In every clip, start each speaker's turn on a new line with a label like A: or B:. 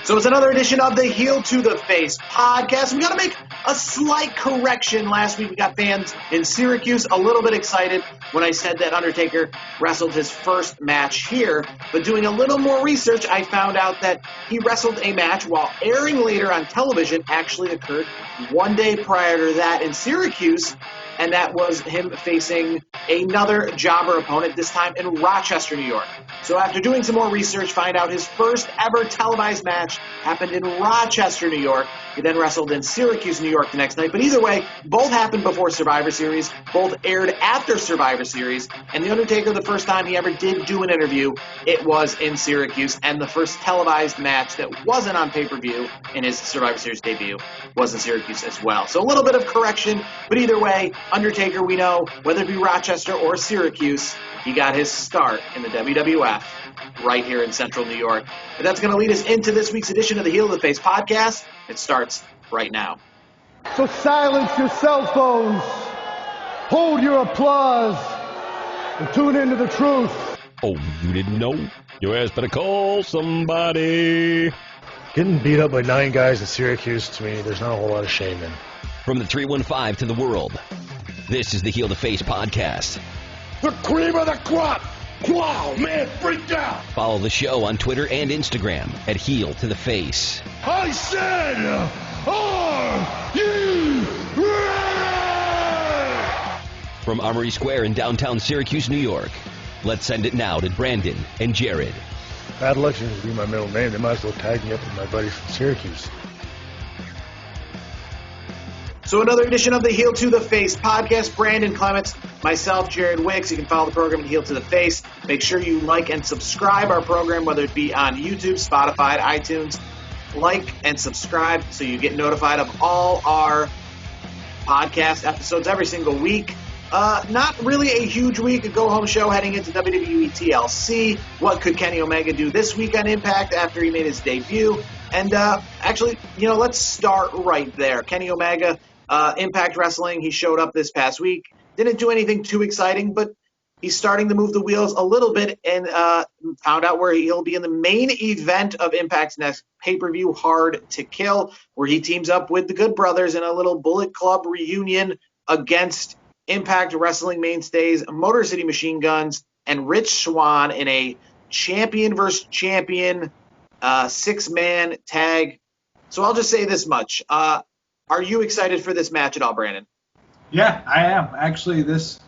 A: So it's another edition of the Heel to the Face podcast. We got to make a slight correction. Last week we got fans in Syracuse a little bit excited when I said that Undertaker wrestled his first match here. But doing a little more research, I found out that he wrestled a match while airing later on television actually occurred one day prior to that in Syracuse. And that was him facing another jobber opponent, this time in Rochester, New York. So after doing some more research, find out his first ever televised match happened in Rochester, New York. He then wrestled in Syracuse, New York the next night. But either way, both happened before Survivor Series, both aired after Survivor Series. And The Undertaker, the first time he ever did do an interview, it was in Syracuse. And the first televised match that wasn't on pay-per-view in his Survivor Series debut was in Syracuse as well. So a little bit of correction, but either way, Undertaker, we know, whether it be Rochester or Syracuse, he got his start in the WWF right here in Central New York. But that's going to lead us into this week's edition of the Heel to the Face podcast. It starts right now.
B: So silence your cell phones, hold your applause, and tune into the truth.
C: Oh, you didn't know? Your ass better call somebody.
D: Getting beat up by 9 guys in Syracuse, to me, there's not a whole lot of shame in.
C: From the 315 to the world, this is the Heel to Face podcast.
E: The cream of the crop! Wow, man, freaked out!
C: Follow the show on Twitter and Instagram at Heel to the Face.
E: I said, are you ready?
C: From Armory Square in downtown Syracuse, New York, let's send it now to Brandon and Jared.
D: Bad luck seems to be my middle name. They might as well tag me up with my buddies from Syracuse.
A: So another edition of the Heel to the Face podcast. Brandon Clements, myself, Jared Wicks. You can follow the program at Heel to the Face. Make sure you like and subscribe our program, whether it be on YouTube, Spotify, iTunes. Like and subscribe so you get notified of all our podcast episodes every single week. Not really a huge week, a go-home show heading into WWE TLC. What could Kenny Omega do this week on Impact after he made his debut? And actually, let's start right there. Kenny Omega, Impact Wrestling, he showed up this past week. Didn't do anything too exciting, but he's starting to move the wheels a little bit and found out where he'll be in the main event of Impact's next pay-per-view, Hard to Kill, where he teams up with the Good Brothers in a little Bullet Club reunion against Impact Wrestling mainstays, Motor City Machine Guns, and Rich Swann in a champion versus champion 6-man tag. So I'll just say this much. Are you excited for this match at all, Brandon?
F: Yeah, I am. Actually, this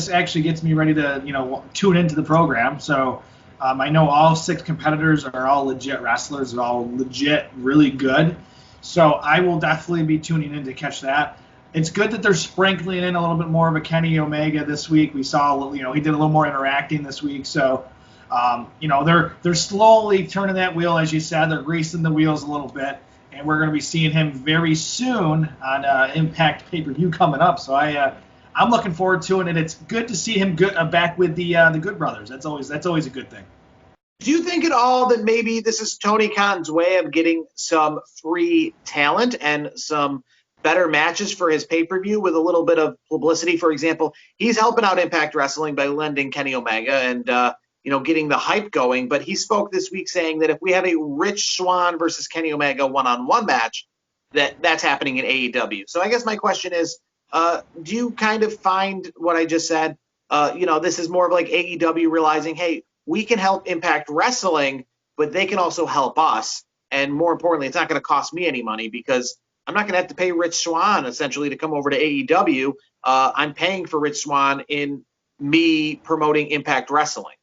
F: actually gets me ready to, tune into the program. So I know all 6 competitors are all legit wrestlers. They're all legit, really good. So I will definitely be tuning in to catch that. It's good that they're sprinkling in a little bit more of a Kenny Omega this week. We saw, he did a little more interacting this week. So, they're slowly turning that wheel, as you said. They're greasing the wheels a little bit. And we're going to be seeing him very soon on Impact pay-per-view coming up. So I'm looking forward to it. And it's good to see him back with the Good Brothers. That's always a good thing.
A: Do you think at all that maybe this is Tony Khan's way of getting some free talent and some better matches for his pay-per-view with a little bit of publicity? For example, he's helping out Impact Wrestling by lending Kenny Omega and, getting the hype going. But he spoke this week saying that if we have a Rich Swann versus Kenny Omega one-on-one match, that's happening in AEW. So I guess my question is, do you kind of find what I just said, this is more of like AEW realizing, hey, we can help Impact Wrestling, but they can also help us. And more importantly, it's not going to cost me any money because I'm not going to have to pay Rich Swann, essentially, to come over to AEW. I'm paying for Rich Swann in me promoting Impact Wrestling.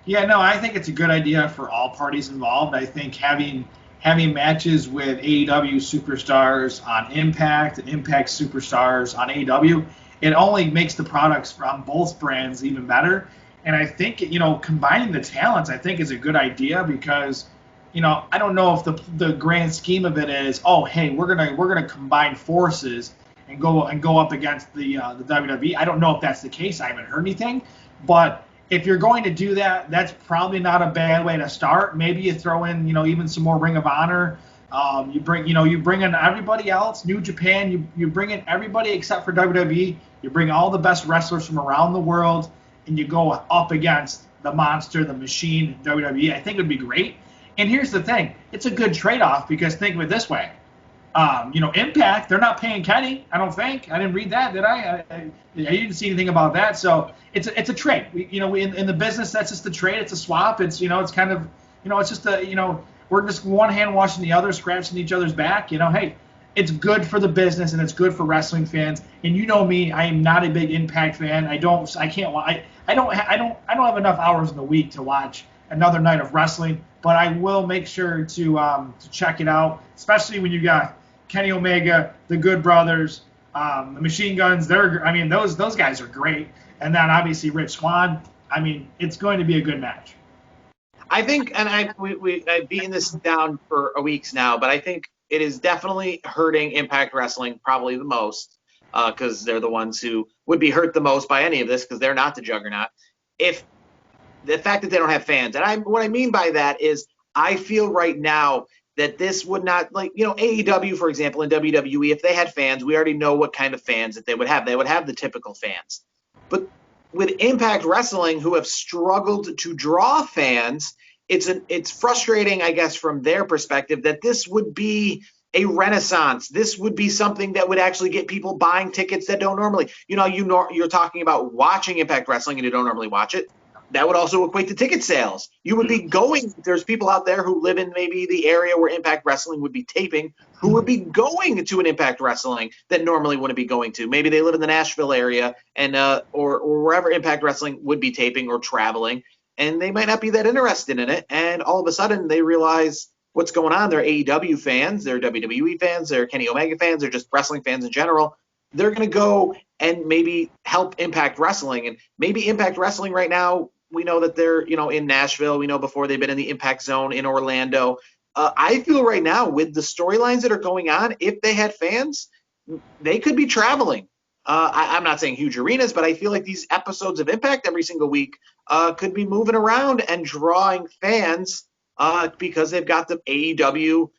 F: Yeah, no, I think it's a good idea for all parties involved. I think having matches with AEW superstars on Impact and Impact superstars on AEW, it only makes the products from both brands even better. And I think, combining the talents, I think is a good idea because – I don't know if the grand scheme of it is, oh, hey, we're gonna combine forces and go up against the WWE. I don't know if that's the case. I haven't heard anything, but if you're going to do that, that's probably not a bad way to start. Maybe you throw in, even some more Ring of Honor. You bring in everybody else, New Japan. You bring in everybody except for WWE. You bring all the best wrestlers from around the world, and you go up against the monster, the machine, WWE. I think it would be great. And here's the thing. It's a good trade-off because think of it this way. Impact, they're not paying Kenny, I don't think. I didn't read that, did I? I didn't see anything about that. So it's a trade. In the business, that's just a trade. It's a swap. It's, it's kind of, it's just we're just one hand washing the other, scratching each other's back. Hey, it's good for the business and it's good for wrestling fans. And you know me, I am not a big Impact fan. I don't have enough hours in the week to watch another night of wrestling, but I will make sure to check it out, especially when you got Kenny Omega, the Good Brothers, the Machine Guns. Those guys are great. And then obviously Rich Swann. It's going to be a good match.
A: I think, and I've beaten this down for weeks now, but I think it is definitely hurting Impact Wrestling probably the most because they're the ones who would be hurt the most by any of this because they're not the juggernaut. If the fact that they don't have fans, and what I mean by that is I feel right now that this would not, like, AEW, for example, and WWE, if they had fans, we already know what kind of fans that they would have. They would have the typical fans. But with Impact Wrestling, who have struggled to draw fans, it's frustrating, I guess, from their perspective that this would be a renaissance. This would be something that would actually get people buying tickets that don't normally. You're talking about watching Impact Wrestling and you don't normally watch it. That would also equate to ticket sales. You would be going, there's people out there who live in maybe the area where Impact Wrestling would be taping, who would be going to an Impact Wrestling that normally wouldn't be going to. Maybe they live in the Nashville area and or wherever Impact Wrestling would be taping or traveling, and they might not be that interested in it. And all of a sudden they realize what's going on. They're AEW fans, they're WWE fans, they're Kenny Omega fans, they're just wrestling fans in general. They're going to go and maybe help Impact Wrestling. And maybe Impact Wrestling right now, we know that they're, in Nashville. We know before they've been in the Impact Zone in Orlando. I feel right now with the storylines that are going on, if they had fans, they could be traveling. I'm not saying huge arenas, but I feel like these episodes of Impact every single week could be moving around and drawing fans because they've got the AEW,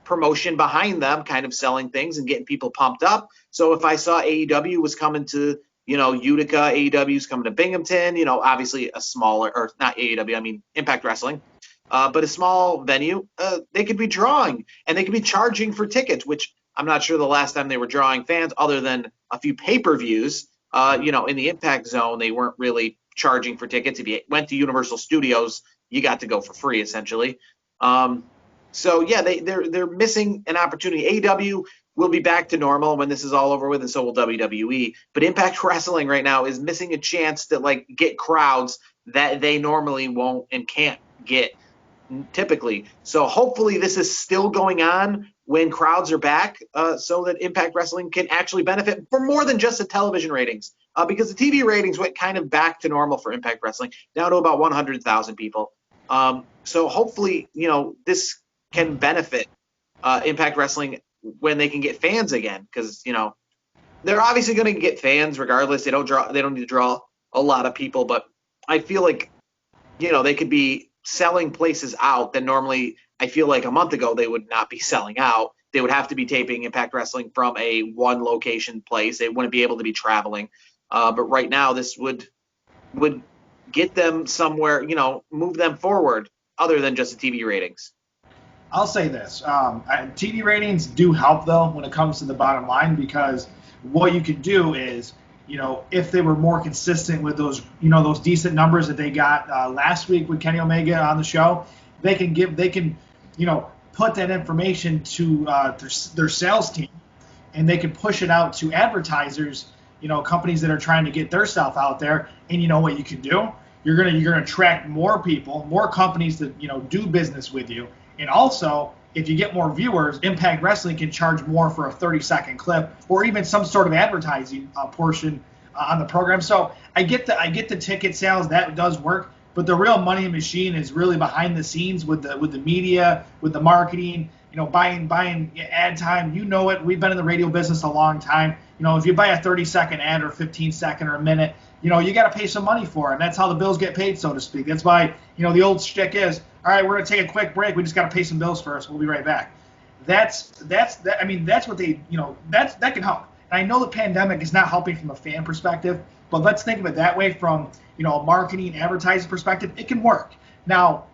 A: promotion behind them, kind of selling things and getting people pumped up. So if I saw AEW was coming to Utica, AEW's coming to Binghamton, obviously a smaller, or not AEW, I mean Impact Wrestling, but a small venue, they could be drawing and they could be charging for tickets, which I'm not sure the last time they were drawing fans other than a few pay-per-views, in the Impact Zone, they weren't really charging for tickets. If you went to Universal Studios, you got to go for free essentially. So yeah, they're missing an opportunity. AEW will be back to normal when this is all over with, and so will WWE. But Impact Wrestling right now is missing a chance to get crowds that they normally won't and can't get typically. So hopefully this is still going on when crowds are back, so that Impact Wrestling can actually benefit for more than just the television ratings. Because the TV ratings went kind of back to normal for Impact Wrestling, down to about 100,000 people. So hopefully, this can benefit Impact Wrestling when they can get fans again, because they're obviously going to get fans regardless. They don't need to draw a lot of people, but I feel like they could be selling places out that normally I feel like a month ago they would not be selling out. They would have to be taping Impact Wrestling from a one location place. They wouldn't be able to be traveling. But right now this would get them somewhere, move them forward other than just the TV ratings.
F: I'll say this. TV ratings do help, though, when it comes to the bottom line, because what you could do is, if they were more consistent with those, those decent numbers that they got last week with Kenny Omega on the show, they can put that information to their sales team, and they can push it out to advertisers, companies that are trying to get their stuff out there. And you know what you can do? You're gonna attract more people, more companies that do business with you. And also, if you get more viewers, Impact Wrestling can charge more for a 30-second clip or even some sort of advertising portion on the program. So I get the ticket sales, that does work, but the real money machine is really behind the scenes with the media, with the marketing, buying ad time. It. We've been in the radio business a long time. If you buy a 30-second ad or 15-second or a minute, you got to pay some money for it. And that's how the bills get paid, so to speak. That's why, the old shtick is, all right, we're going to take a quick break. We just got to pay some bills first. We'll be right back. That's what they, that can help. And I know the pandemic is not helping from a fan perspective, but let's think of it that way from, a marketing, advertising perspective. It can work. Now,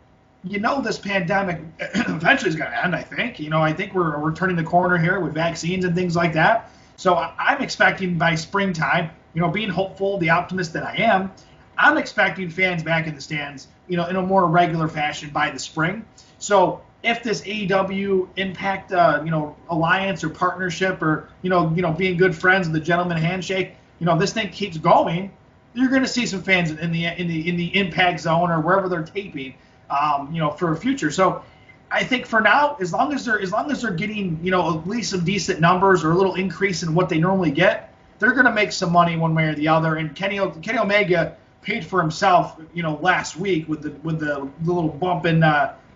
F: this pandemic eventually is going to end, I think. I think we're turning the corner here with vaccines and things like that. So I'm expecting by springtime, being hopeful, the optimist that I am, I'm expecting fans back in the stands, in a more regular fashion by the spring. So if this AEW Impact, alliance or partnership or, being good friends with the gentleman handshake, this thing keeps going, you're going to see some fans in the Impact Zone or wherever they're taping, for a future. So I think for now, as long as they're getting, at least some decent numbers or a little increase in what they normally get, they're going to make some money one way or the other. And Kenny Omega paid for himself, last week with the little bump in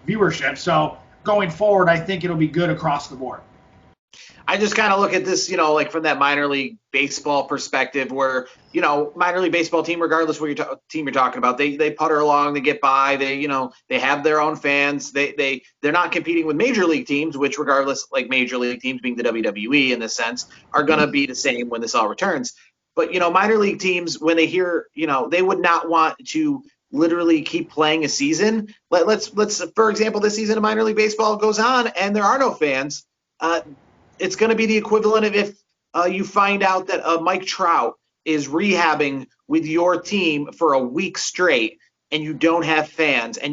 F: viewership. So going forward, I think it'll be good across the board.
A: I just kind of look at this, like from that minor league baseball perspective where, minor league baseball team, regardless what team you're talking about, they putter along, they get by, they have their own fans. They're not competing with major league teams, which regardless, like major league teams being the WWE in this sense, are going to be the same when this all returns. But, minor league teams, when they hear, they would not want to literally keep playing a season. Let's for example, this season of minor league baseball goes on and there are no fans. It's going to be the equivalent of if you find out that Mike Trout is rehabbing with your team for a week straight and you don't have fans, and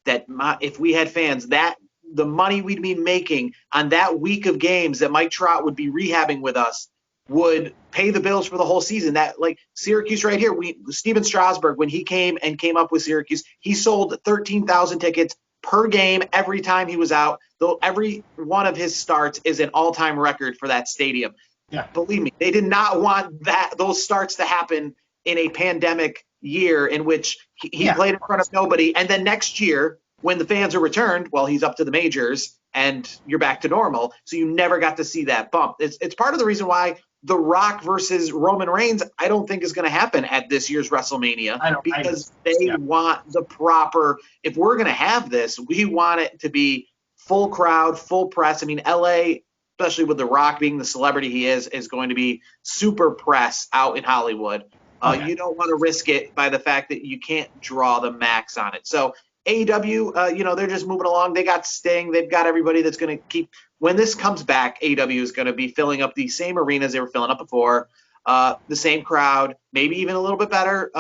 A: that if we had fans, that the money we'd be making on that week of games that Mike Trout would be rehabbing with us would pay the bills for the whole season. That, like Syracuse right here, Steven Strasburg, when he came up with Syracuse, he sold 13,000 tickets per game every time he was out, though every one of his starts is an all-time record for that stadium.
F: Yeah.
A: Believe me, they did not want those starts to happen in a pandemic year in which he played in front of nobody. And then next year, when the fans are returned, well, he's up to the majors and you're back to normal. So you never got to see that bump. It's part of the reason why The Rock versus Roman Reigns, I don't think is going to happen at this year's WrestleMania because they want the proper, if we're going to have this, we want it to be full crowd, full press. I mean, LA, especially with The Rock being the celebrity he is going to be super press out in Hollywood. You don't want to risk it by the fact that you can't draw the max on it. So AEW, they're just moving along. They got Sting. They've got everybody that's going to keep. When this comes back, AEW is going to be filling up the same arenas they were filling up before, the same crowd, maybe even a little bit better.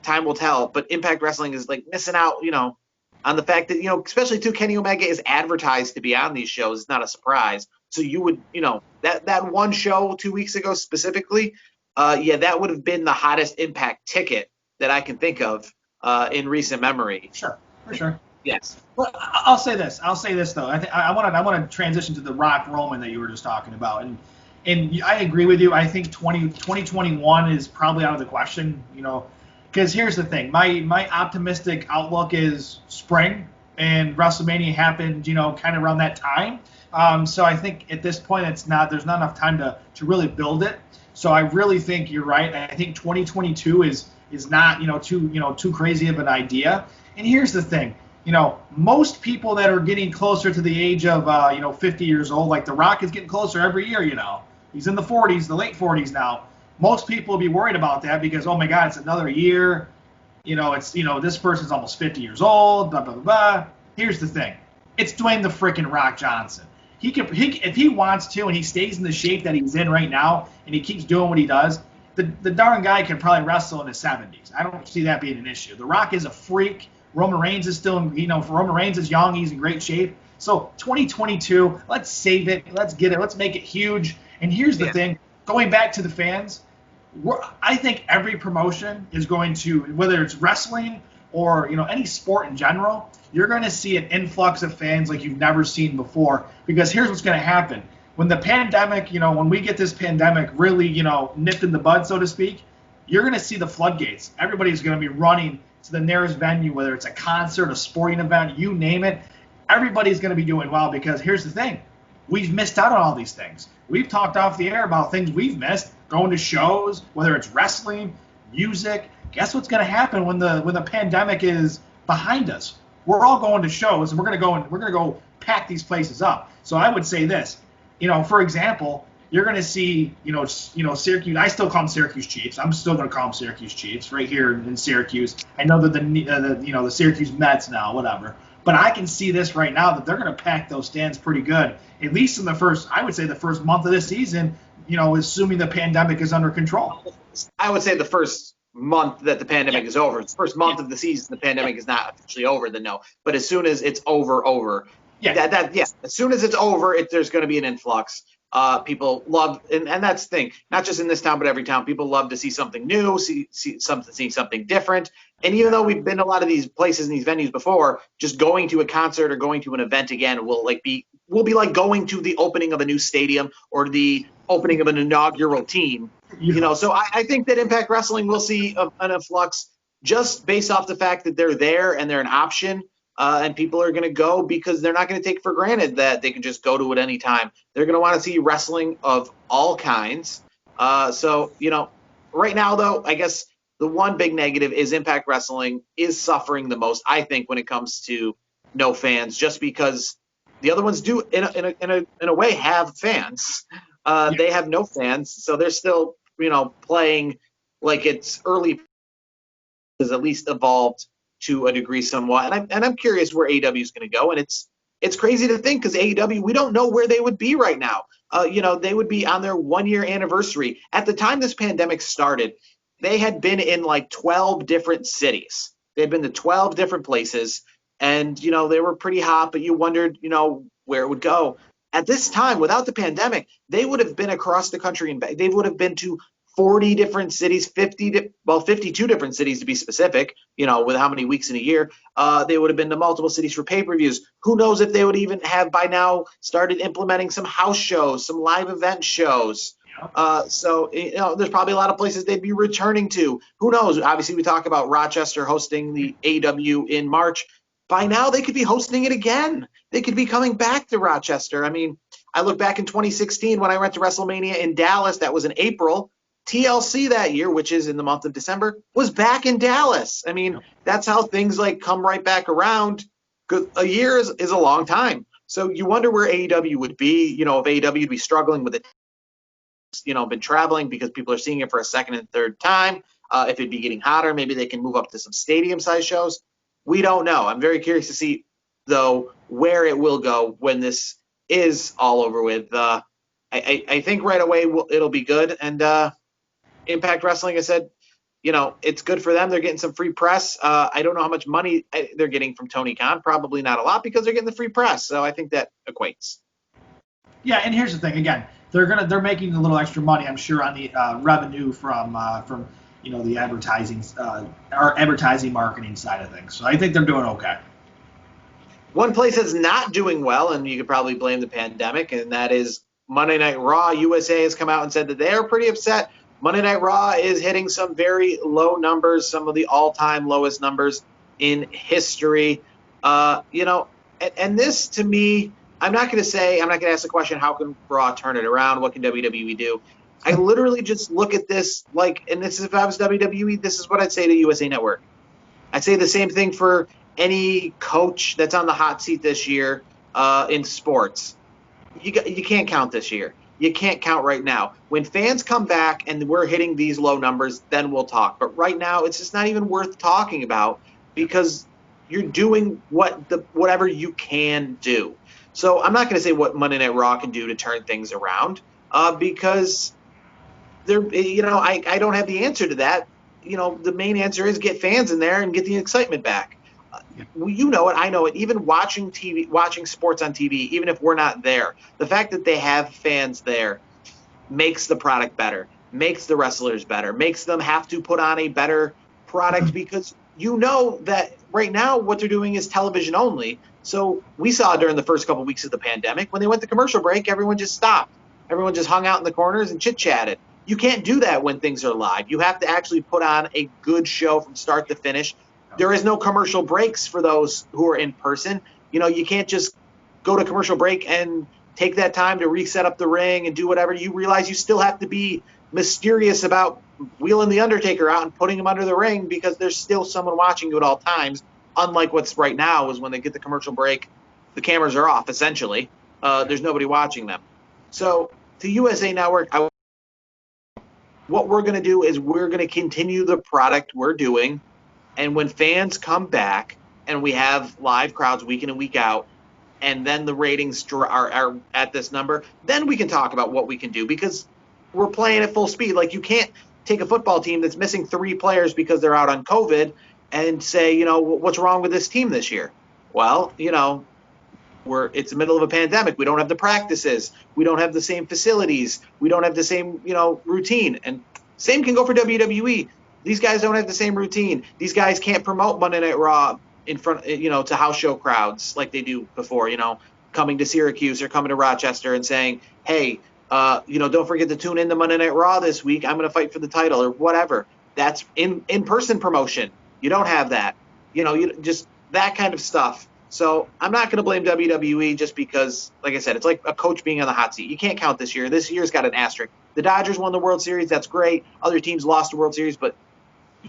A: Time will tell. But Impact Wrestling is like missing out, on the fact that, especially too, Kenny Omega is advertised to be on these shows. It's not a surprise. So you would, that one show 2 weeks ago specifically, that would have been the hottest Impact ticket that I can think of in recent memory.
F: Sure, for sure.
A: Yes.
F: Well, I'll say this though. I want to transition to the Rock Roman that you were just talking about, and I agree with you. I think 2021 is probably out of the question. Because here's the thing. My optimistic outlook is spring, and WrestleMania happened, kind of around that time. So I think at this point there's not enough time to really build it. So I really think you're right. I think 2022 is not too crazy of an idea. And here's the thing. Most people that are getting closer to the age of 50 years old, like The Rock is getting closer every year. He's in the 40s, the late 40s now. Most people will be worried about that because, oh my God, it's another year. This person's almost 50 years old. Blah blah blah blah. Here's the thing. It's Dwayne the frickin' Rock Johnson. He if he wants to, and he stays in the shape that he's in right now, and he keeps doing what he does, the darn guy can probably wrestle in his 70s. I don't see that being an issue. The Rock is a freak. Roman Reigns is still, Roman Reigns is young. He's in great shape. So 2022, let's save it. Let's get it. Let's make it huge. And here's the thing. Going back to the fans, I think every promotion is going to, whether it's wrestling or any sport in general, you're going to see an influx of fans like you've never seen before. Because here's what's going to happen. When the pandemic, when we get this pandemic really, nipped in the bud, so to speak, you're going to see the floodgates. Everybody's going to be running to the nearest venue, whether it's a concert, a sporting event, you name it. Everybody's going to be doing well because here's the thing. We've missed out on all these things. We've talked off the air about things we've missed, going to shows, whether it's wrestling, music. Guess what's going to happen when the pandemic is behind us? We're all going to shows, and we're going to go pack these places up. So I would say this. For example, you're going to see, Syracuse. I still call them Syracuse Chiefs. I'm still going to call them Syracuse Chiefs right here in Syracuse. I know that the Syracuse Mets now, whatever. But I can see this right now that they're going to pack those stands pretty good, at least in the first month of this season. Assuming the pandemic is under control.
A: I would say the first month that the pandemic is over. It's the first month of the season the pandemic is not officially over, then no. But as soon as it's over. Yeah. As soon as it's over, there's going to be an influx. People love, and that's the thing, not just in this town, but every town. People love to see something new, see something different. And even though we've been to a lot of these places and these venues before, just going to a concert or going to an event again will be like going to the opening of a new stadium or the opening of an inaugural team. So I think that Impact Wrestling will see an influx just based off the fact that they're there and they're an option. And people are going to go because they're not going to take for granted that they can just go to it any time. They're going to want to see wrestling of all kinds. Right now, though, I guess the one big negative is Impact Wrestling is suffering the most, I think, when it comes to no fans, just because the other ones do, in a way, have fans. They have no fans, so they're still, playing like it's early, has at least evolved to a degree somewhat. And I'm curious where AEW is going to go. And it's crazy to think because AEW, we don't know where they would be right now. They would be on their 1-year anniversary. At the time this pandemic started, they had been in like 12 different cities. They had been to 12 different places. And, they were pretty hot, but you wondered, where it would go. At this time, without the pandemic, they would have been across the country and they would have been to 40 different cities, 52 different cities to be specific, with how many weeks in a year. They would have been to multiple cities for pay-per-views. Who knows if they would even have by now started implementing some house shows, some live event shows. There's probably a lot of places they'd be returning to. Who knows? Obviously, we talk about Rochester hosting the AEW in March. By now, they could be hosting it again. They could be coming back to Rochester. I mean, I look back in 2016 when I went to WrestleMania in Dallas. That was in April. TLC that year, which is in the month of December, was back in Dallas. I mean, that's how things come right back around. A year is a long time. So you wonder where AEW would be, if AEW would be struggling with it, been traveling because people are seeing it for a second and third time. If it'd be getting hotter, maybe they can move up to some stadium-sized shows. We don't know. I'm very curious to see, though, where it will go when this is all over with. I think right away it'll be good. And Impact Wrestling, I said, it's good for them. They're getting some free press. I don't know how much money they're getting from Tony Khan. Probably not a lot because they're getting the free press. So I think that equates.
F: Yeah, and here's the thing. Again, they're making a little extra money, I'm sure, on the revenue from the advertising or advertising marketing side of things. So I think they're doing okay.
A: One place that's not doing well, and you could probably blame the pandemic, and that is Monday Night Raw. USA has come out and said that they are pretty upset. Monday Night Raw is hitting some very low numbers, some of the all-time lowest numbers in history. And this, to me, I'm not going to ask the question, how can Raw turn it around? What can WWE do? I literally just look at this and this is, if I was WWE, this is what I'd say to USA Network. I'd say the same thing for any coach that's on the hot seat this year in sports. You can't count this year. You can't count right now. When fans come back and we're hitting these low numbers, then we'll talk. But right now, it's just not even worth talking about because you're doing whatever you can do. So I'm not going to say what Monday Night Raw can do to turn things around because I don't have the answer to that. The main answer is get fans in there and get the excitement back. You know it, I know it. Even watching sports on TV, even if we're not there, the fact that they have fans there makes the product better, makes the wrestlers better, makes them have to put on a better product because that right now what they're doing is television only. So we saw during the first couple weeks of the pandemic, when they went to commercial break, everyone just stopped. Everyone just hung out in the corners and chit-chatted. You can't do that when things are live. You have to actually put on a good show from start to finish. There is no commercial breaks for those who are in person. You can't just go to commercial break and take that time to reset up the ring and do whatever. You realize you still have to be mysterious about wheeling the Undertaker out and putting him under the ring because there's still someone watching you at all times. Unlike what's right now is when they get the commercial break, the cameras are off, essentially. There's nobody watching them. So to USA Network, what we're going to do is we're going to continue the product we're doing. And when fans come back and we have live crowds week in and week out, and then the ratings are at this number, then we can talk about what we can do, because we're playing at full speed. Like, you can't take a football team that's missing 3 players because they're out on COVID and say, what's wrong with this team this year? Well, it's the middle of a pandemic. We don't have the practices. We don't have the same facilities. We don't have the same, routine. And same can go for WWE. These guys don't have the same routine. These guys can't promote Monday Night Raw in front, to house show crowds like they do before, coming to Syracuse or coming to Rochester and saying, hey, don't forget to tune in to Monday Night Raw this week. I'm going to fight for the title or whatever. That's in-person promotion. You don't have that. Just that kind of stuff. So I'm not going to blame WWE just because, like I said, it's like a coach being on the hot seat. You can't count this year. This year's got an asterisk. The Dodgers won the World Series. That's great. Other teams lost the World Series. But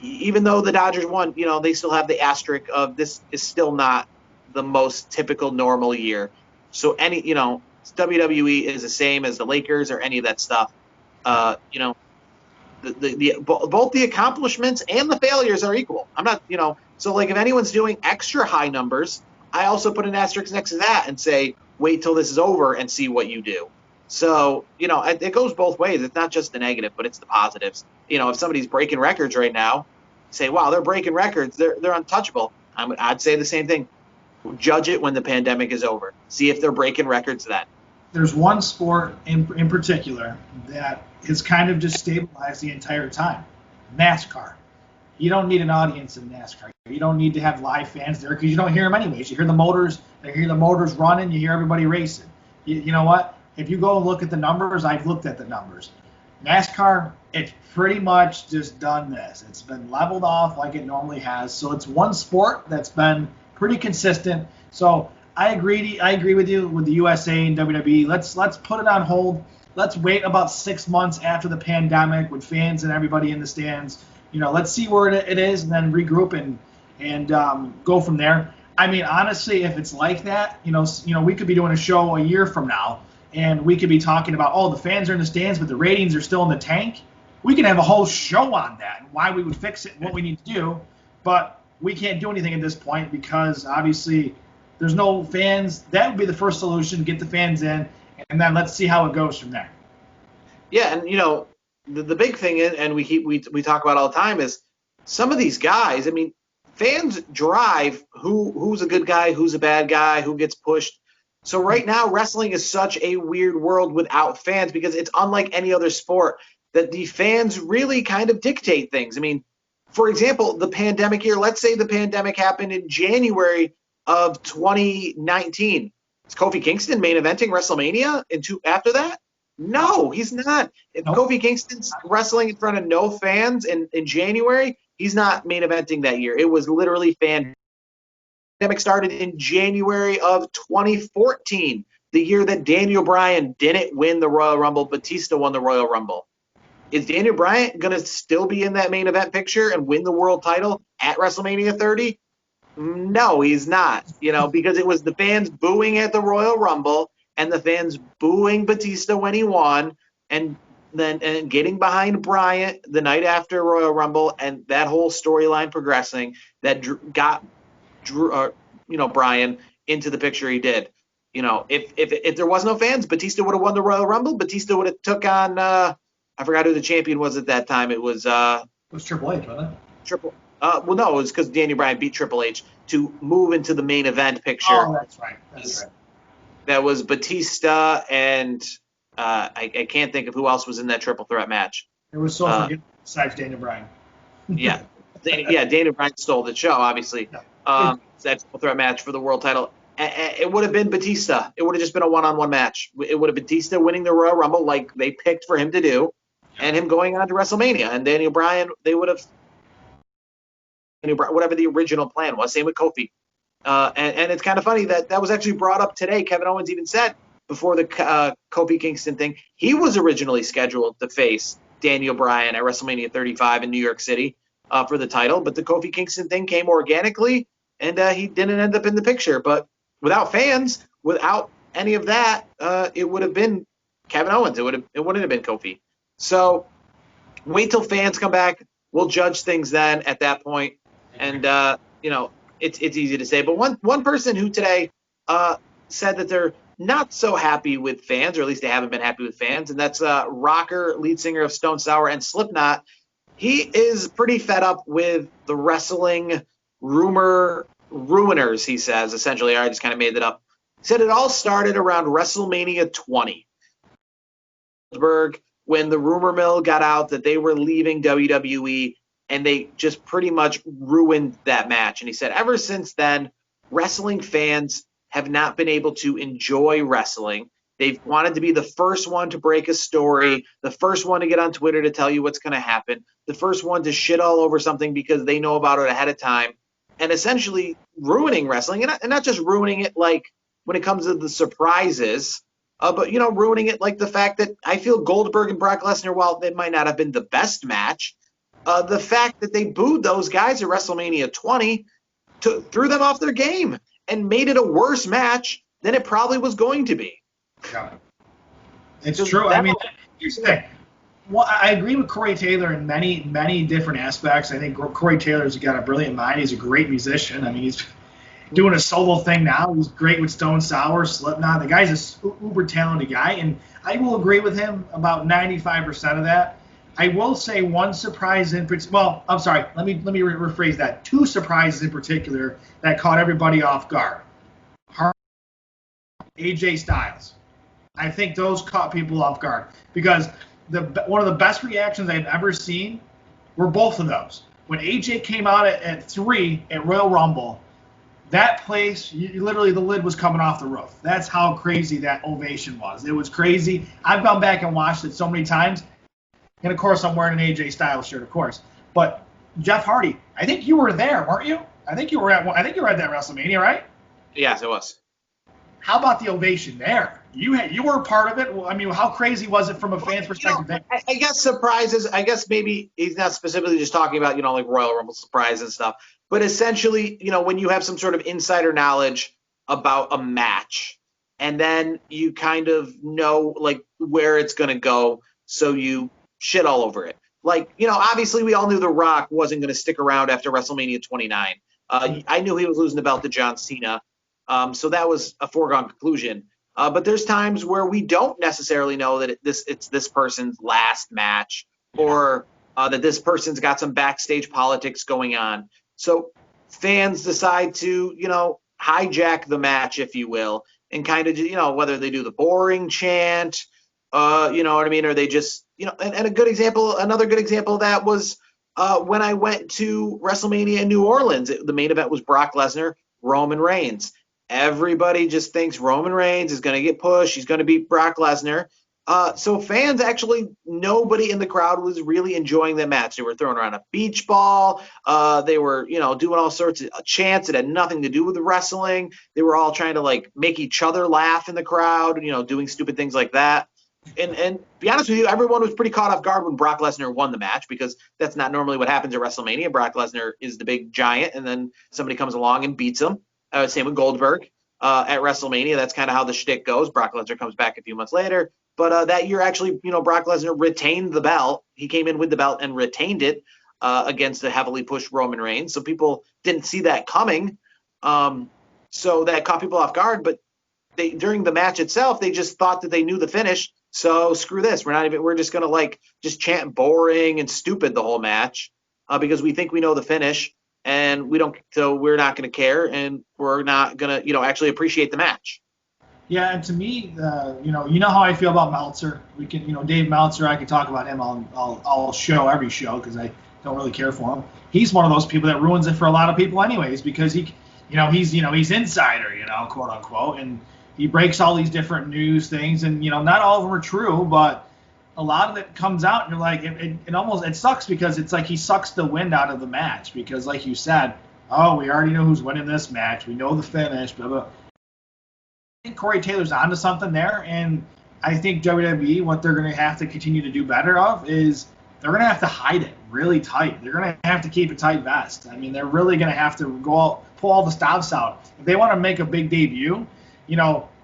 A: even though the Dodgers won, they still have the asterisk of this is still not the most typical normal year. So WWE is the same as the Lakers or any of that stuff. Both the accomplishments and the failures are equal. I'm not, so like if anyone's doing extra high numbers, I also put an asterisk next to that and say, wait till this is over and see what you do. So, it goes both ways. It's not just the negative, but it's the positives. If somebody's breaking records right now, say, wow, they're breaking records. They're untouchable. I'd say the same thing. Judge it when the pandemic is over. See if they're breaking records then.
F: There's one sport in particular that has kind of just stabilized the entire time. NASCAR. You don't need an audience in NASCAR. You don't need to have live fans there because you don't hear them anyways. You hear the motors. You hear the motors running. You hear everybody racing. You know what? If you go and look at the numbers, I've looked at the numbers. NASCAR, it's pretty much just done this. It's been leveled off like it normally has. So it's one sport that's been pretty consistent. So I agree with you with the USA and WWE. Let's put it on hold. Let's wait about 6 months after the pandemic with fans and everybody in the stands. Let's see where it is and then regroup and go from there. I mean, honestly, if it's like that, we could be doing a show a year from now and we could be talking about, the fans are in the stands, but the ratings are still in the tank. We can have a whole show on that and why we would fix it and what we need to do. But we can't do anything at this point because obviously there's no fans. That would be the first solution, get the fans in, and then let's see how it goes from there.
A: Yeah, and the big thing is, and we talk about all the time, is some of these guys. I mean, fans drive who's a good guy, who's a bad guy, who gets pushed. So right now, wrestling is such a weird world without fans because it's unlike any other sport that the fans really kind of dictate things. I mean, for example, the pandemic year. Let's say the pandemic happened in January of 2019. Is Kofi Kingston main eventing WrestleMania after that? No, he's not. If Kofi Kingston's wrestling in front of no fans in January, he's not main eventing that year. It was literally fan. The pandemic started in January of 2014, the year that Daniel Bryan didn't win the Royal Rumble. Batista won the Royal Rumble. Is Daniel Bryan going to still be in that main event picture and win the world title at WrestleMania 30? No, he's not, because it was the fans booing at the Royal Rumble and the fans booing Batista when he won and getting behind Bryan the night after Royal Rumble and that whole storyline progressing that got Bryan into the picture he did. If there was no fans, Batista would have won the Royal Rumble. Batista would have took on I forgot who the champion was at that time. It was
F: Triple H, wasn't it?
A: Well, no, it was because Daniel Bryan beat Triple H to move into the main event picture.
F: Oh, that's right.
A: That was Batista and I can't think of who else was in that triple threat match.
F: It was so forgettable besides Daniel Bryan.
A: Yeah. Daniel Bryan stole the show, obviously.
F: Yeah.
A: That triple threat match for the world title. It would have been Batista. It would have just been a one-on-one match. It would have been Batista winning the Royal Rumble like they picked for him to do, and him going on to WrestleMania. And Daniel Bryan, they would have whatever the original plan was. Same with Kofi. And it's kind of funny that was actually brought up today. Kevin Owens even said before the Kofi Kingston thing, he was originally scheduled to face Daniel Bryan at WrestleMania 35 in New York City for the title, but the Kofi Kingston thing came organically, and he didn't end up in the picture. But without fans, without any of that, it would have been Kevin Owens. It wouldn't have been Kofi. So wait till fans come back. We'll judge things then at that point. And, it's easy to say. But one person who today said that they're not so happy with fans, or at least they haven't been happy with fans, and that's rocker, lead singer of Stone Sour and Slipknot. He is pretty fed up with the wrestling rumor ruiners, he says, essentially. I just kind of made that up. He said it all started around WrestleMania 20. When the rumor mill got out that they were leaving WWE, and they just pretty much ruined that match. And he said, ever since then, wrestling fans have not been able to enjoy wrestling. They've wanted to be the first one to break a story, the first one to get on Twitter to tell you what's going to happen, the first one to shit all over something because they know about it ahead of time, and essentially ruining wrestling. And not just ruining it like when it comes to the surprises, but, ruining it like the fact that I feel Goldberg and Brock Lesnar, while it might not have been the best match, the fact that they booed those guys at WrestleMania 20 threw them off their game and made it a worse match than it probably was going to be.
F: Yeah. It's true. I mean, here's the thing. Well, I agree with Corey Taylor in many, many different aspects. I think Corey Taylor's got a brilliant mind. He's a great musician. I mean, he's doing a solo thing now. He's great with Stone Sour, Slipknot. The guy's a uber talented guy, and I will agree with him about 95% of that. I will say one surprise in particular. Well, I'm sorry. Let me rephrase that. Two surprises in particular that caught everybody off guard. AJ Styles. I think those caught people off guard because one of the best reactions I've ever seen were both of those. When AJ came out at 3 at Royal Rumble, that place, literally the lid was coming off the roof. That's how crazy that ovation was. It was crazy. I've gone back and watched it so many times. And, of course, I'm wearing an AJ Styles shirt, of course. But Jeff Hardy, I think you were there, weren't you? I think you were at that WrestleMania, right?
A: Yes, it was.
F: How about the ovation there? You were a part of it. I mean, how crazy was it from a fan's perspective?
A: I guess surprises. I guess maybe he's not specifically just talking about, like Royal Rumble surprise and stuff. But essentially, when you have some sort of insider knowledge about a match, and then you kind of know, like, where it's going to go, so you shit all over it. Like, obviously we all knew The Rock wasn't going to stick around after WrestleMania 29. I knew he was losing the belt to John Cena. So that was a foregone conclusion. But there's times where we don't necessarily know that it's this person's last match, or that this person's got some backstage politics going on. So fans decide to, hijack the match, if you will, and kind of, whether they do the boring chant, you know what I mean, or they just, and another good example of that was when I went to WrestleMania in New Orleans. The main event was Brock Lesnar, Roman Reigns. Everybody just thinks Roman Reigns is going to get pushed. He's going to beat Brock Lesnar. So fans, actually, nobody in the crowd was really enjoying the match. They were throwing around a beach ball. They were, doing all sorts of chants that had nothing to do with the wrestling. They were all trying to, make each other laugh in the crowd, doing stupid things like that. And to be honest with you, everyone was pretty caught off guard when Brock Lesnar won the match, because that's not normally what happens at WrestleMania. Brock Lesnar is the big giant, and then somebody comes along and beats him. Same with Goldberg at WrestleMania. That's kind of how the shtick goes. Brock Lesnar comes back a few months later. But that year, actually, Brock Lesnar retained the belt. He came in with the belt and retained it against the heavily pushed Roman Reigns. So people didn't see that coming. So that caught people off guard. But during the match itself, they just thought that they knew the finish. So screw this. We're just going to just chant boring and stupid the whole match because we think we know the finish. And we're not going to care, and we're not going to, actually appreciate the match.
F: Yeah, and to me, you know how I feel about Meltzer. We can, Dave Meltzer, I can talk about him all show, every show, because I don't really care for him. He's one of those people that ruins it for a lot of people anyways, because he's insider, quote unquote, and he breaks all these different news things, and, not all of them are true, but a lot of it comes out, and you're like, it sucks, because it's like he sucks the wind out of the match, because like you said, we already know who's winning this match, we know the finish, blah, blah. I think Corey Taylor's onto something there, and I think WWE, what they're going to have to continue to do better of is they're going to have to hide it really tight. They're going to have to keep a tight vest. I mean, they're really going to have to pull all the stops out. If they want to make a big debut,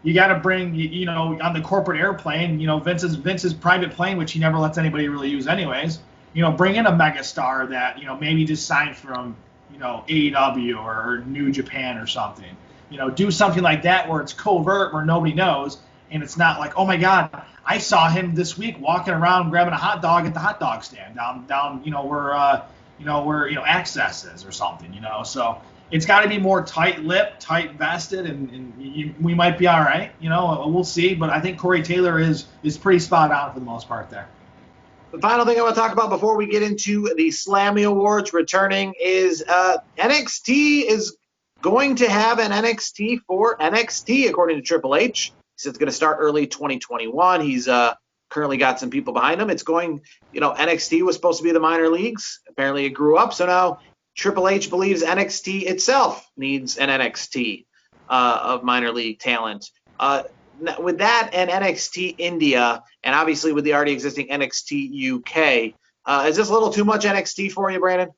F: you got to bring, you know, on the corporate airplane, you know, Vince's private plane, which he never lets anybody really use anyways. You know, bring in a megastar that, you know, maybe just signed from, you know, AEW or New Japan or something. You know, do something like that where it's covert, where nobody knows, and it's not like, oh my God, I saw him this week walking around grabbing a hot dog at the hot dog stand down, you know, where Access is or something, you know. So it's got to be more tight-lipped, tight-vested, and we might be all right, you know. We'll see, but I think Corey Taylor is pretty spot on for the most part there.
A: The final thing I want to talk about before we get into the Slammy Awards returning is NXT is going to have an NXT for NXT, according to Triple H. He said it's going to start early 2021. He's currently got some people behind him. It's going, you know, NXT was supposed to be the minor leagues. Apparently it grew up. So now Triple H believes NXT itself needs an NXT of minor league talent. With that and NXT India, and obviously with the already existing NXT UK, is this a little too much NXT for you, Brandon?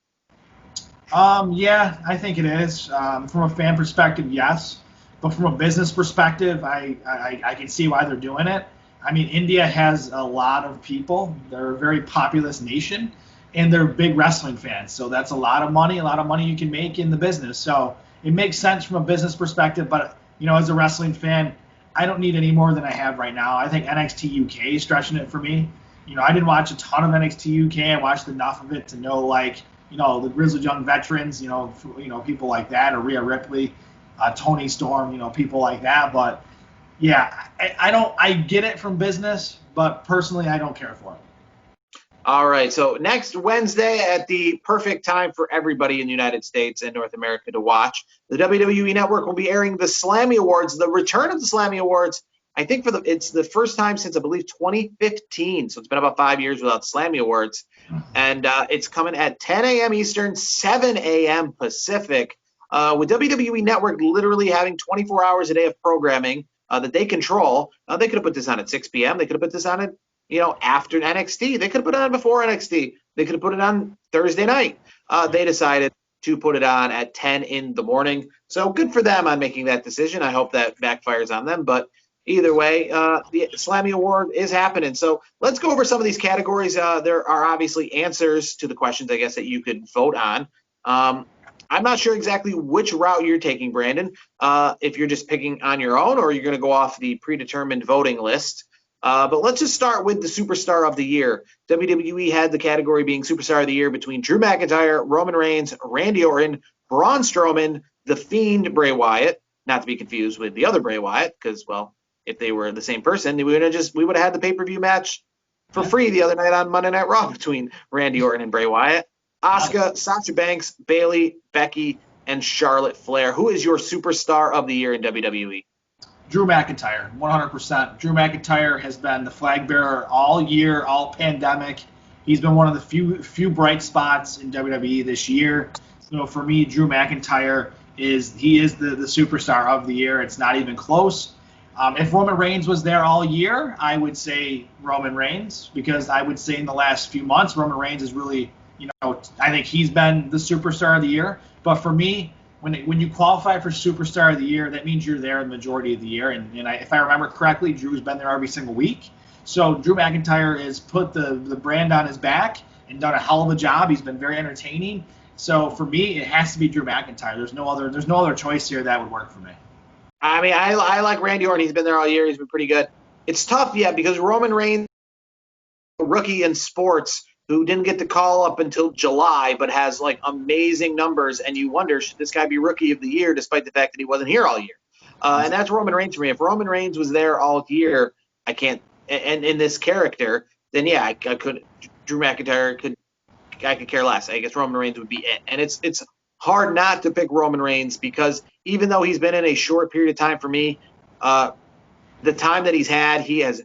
F: Yeah, I think it is. From a fan perspective, yes. But from a business perspective, I can see why they're doing it. I mean, India has a lot of people. They're a very populous nation, and they're big wrestling fans. So that's a lot of money you can make in the business. So it makes sense from a business perspective. But, you know, as a wrestling fan, I don't need any more than I have right now. I think NXT UK is stretching it for me. You know, I didn't watch a ton of NXT UK. I watched enough of it to know, like, you know, the Grizzled Young Veterans, you know, people like that, or Rhea Ripley, Tony Storm, you know, people like that. But yeah, I get it from business, but personally, I don't care for it.
A: All right, so next Wednesday at the perfect time for everybody in the United States and North America to watch, the WWE Network will be airing the Slammy Awards, the return of the Slammy Awards. I think it's the first time since, I believe, 2015. So it's been about 5 years without Slammy Awards. And it's coming at 10 a.m. Eastern, 7 a.m. Pacific, with WWE Network literally having 24 hours a day of programming that they control. They could have put this on at 6 p.m. They could have put this on at, you know, after NXT. They could have put it on before NXT. They could have put it on Thursday night. They decided to put it on at 10 in the morning. So good for them on making that decision. I hope that backfires on them. But either way, the Slammy Award is happening. So let's go over some of these categories. There are obviously answers to the questions, I guess, that you could vote on. I'm not sure exactly which route you're taking, Brandon, if you're just picking on your own or you're going to go off the predetermined voting list. But let's just start with the Superstar of the Year. WWE had the category being Superstar of the Year between Drew McIntyre, Roman Reigns, Randy Orton, Braun Strowman, The Fiend, Bray Wyatt, not to be confused with the other Bray Wyatt, because, well, if they were the same person, we would have had the pay-per-view match for free the other night on Monday Night Raw between Randy Orton and Bray Wyatt. Asuka, Sasha Banks, Bayley, Becky, and Charlotte Flair. Who is your Superstar of the Year in WWE?
F: Drew McIntyre, 100%. Drew McIntyre has been the flag bearer all year, all pandemic. He's been one of the few bright spots in WWE this year. You know, for me, Drew McIntyre is the Superstar of the Year. It's not even close. If Roman Reigns was there all year, I would say Roman Reigns, because I would say in the last few months, Roman Reigns is really, you know, I think he's been the Superstar of the Year. But for me, when you qualify for Superstar of the Year, that means you're there the majority of the year. And if I remember correctly, Drew's been there every single week. So Drew McIntyre has put the brand on his back and done a hell of a job. He's been very entertaining. So for me, it has to be Drew McIntyre. There's no other choice here that would work for me.
A: I mean, I like Randy Orton. He's been there all year. He's been pretty good. It's tough, yeah, because Roman Reigns, a rookie in sports who didn't get the call up until July, but has like amazing numbers, and you wonder, should this guy be Rookie of the Year, despite the fact that he wasn't here all year? And that's Roman Reigns for me. If Roman Reigns was there all year, I can't. And in this character, then yeah, I could. Drew McIntyre I could care less. I guess Roman Reigns would be it. And it's hard not to pick Roman Reigns, because even though he's been in a short period of time for me, the time that he's had, he has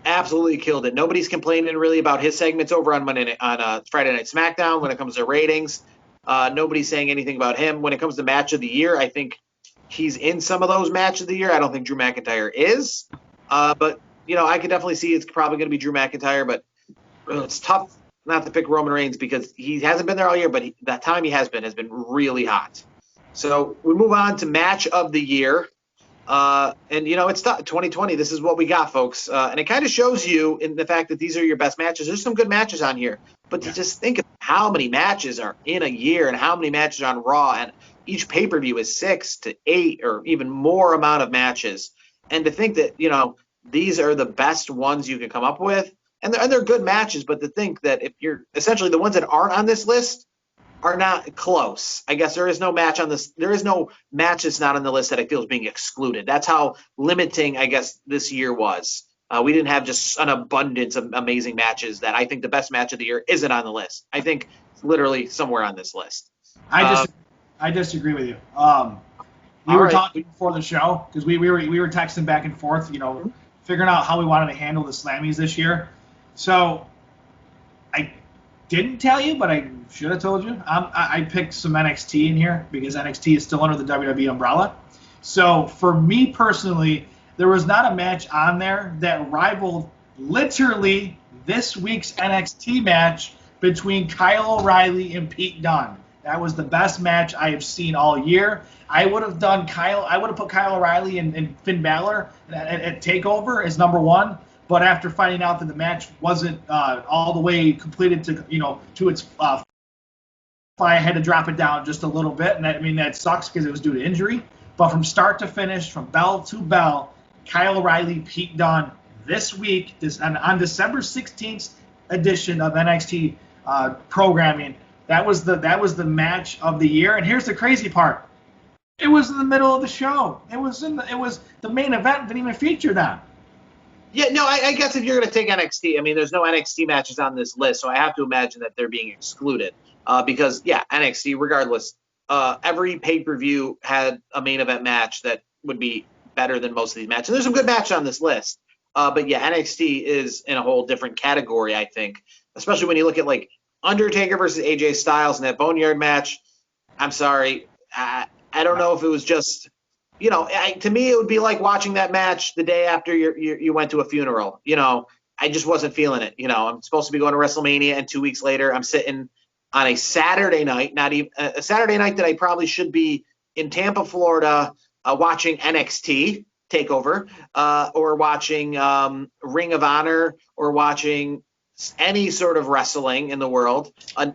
A: absolutely killed it. Nobody's complaining really about his segments over on Friday Night SmackDown when it comes to ratings. Nobody's saying anything about him. When it comes to Match of the Year, I think he's in some of those Match of the Year. I don't think Drew McIntyre is. But, you know, I could definitely see it's probably going to be Drew McIntyre, but it's tough not to pick Roman Reigns because he hasn't been there all year, but that time he has been really hot. So we move on to Match of the Year. And it's 2020. This is what we got, folks. And it kind of shows you in the fact that these are your best matches. There's some good matches on here, but to just think of how many matches are in a year and how many matches are on Raw, and each pay-per-view is 6 to 8 or even more amount of matches. And to think that, these are the best ones you can come up with, and they're good matches, but to think that if you're essentially the ones that aren't on this list are not close. I guess there is no match on this. There is no match that's not on the list that I feel is being excluded. That's how limiting, I guess, this year was. We didn't have just an abundance of amazing matches that I think the best match of the year isn't on the list. I think it's literally somewhere on this list.
F: I disagree with you. We were talking before the show because we were texting back and forth, figuring out how we wanted to handle the Slammies this year. So I didn't tell you, but I should have told you. I picked some NXT in here because NXT is still under the WWE umbrella. So for me personally, there was not a match on there that rivaled literally this week's NXT match between Kyle O'Reilly and Pete Dunne. That was the best match I have seen all year. I would have put Kyle O'Reilly and Finn Balor at TakeOver as number one. But after finding out that the match wasn't all the way completed to its I had to drop it down just a little bit, and that sucks because it was due to injury. But from start to finish, from bell to bell, Kyle O'Reilly, Pete Dunne, this week, on December 16th edition of NXT programming, that was the match of the year. And here's the crazy part: it was in the middle of the show. It was the main event didn't even feature that.
A: Yeah, no, I guess if you're going to take NXT, there's no NXT matches on this list, so I have to imagine that they're being excluded. Because, NXT, regardless, every pay-per-view had a main event match that would be better than most of these matches. There's some good matches on this list. But, NXT is in a whole different category, I think, especially when you look at, Undertaker versus AJ Styles in that Boneyard match. I'm sorry. I don't know if it was just... to me, it would be like watching that match the day after you went to a funeral. I just wasn't feeling it. I'm supposed to be going to WrestleMania, and 2 weeks later, I'm sitting on a Saturday night, not even a Saturday night that I probably should be in Tampa, Florida, watching NXT TakeOver, or watching Ring of Honor, or watching any sort of wrestling in the world. And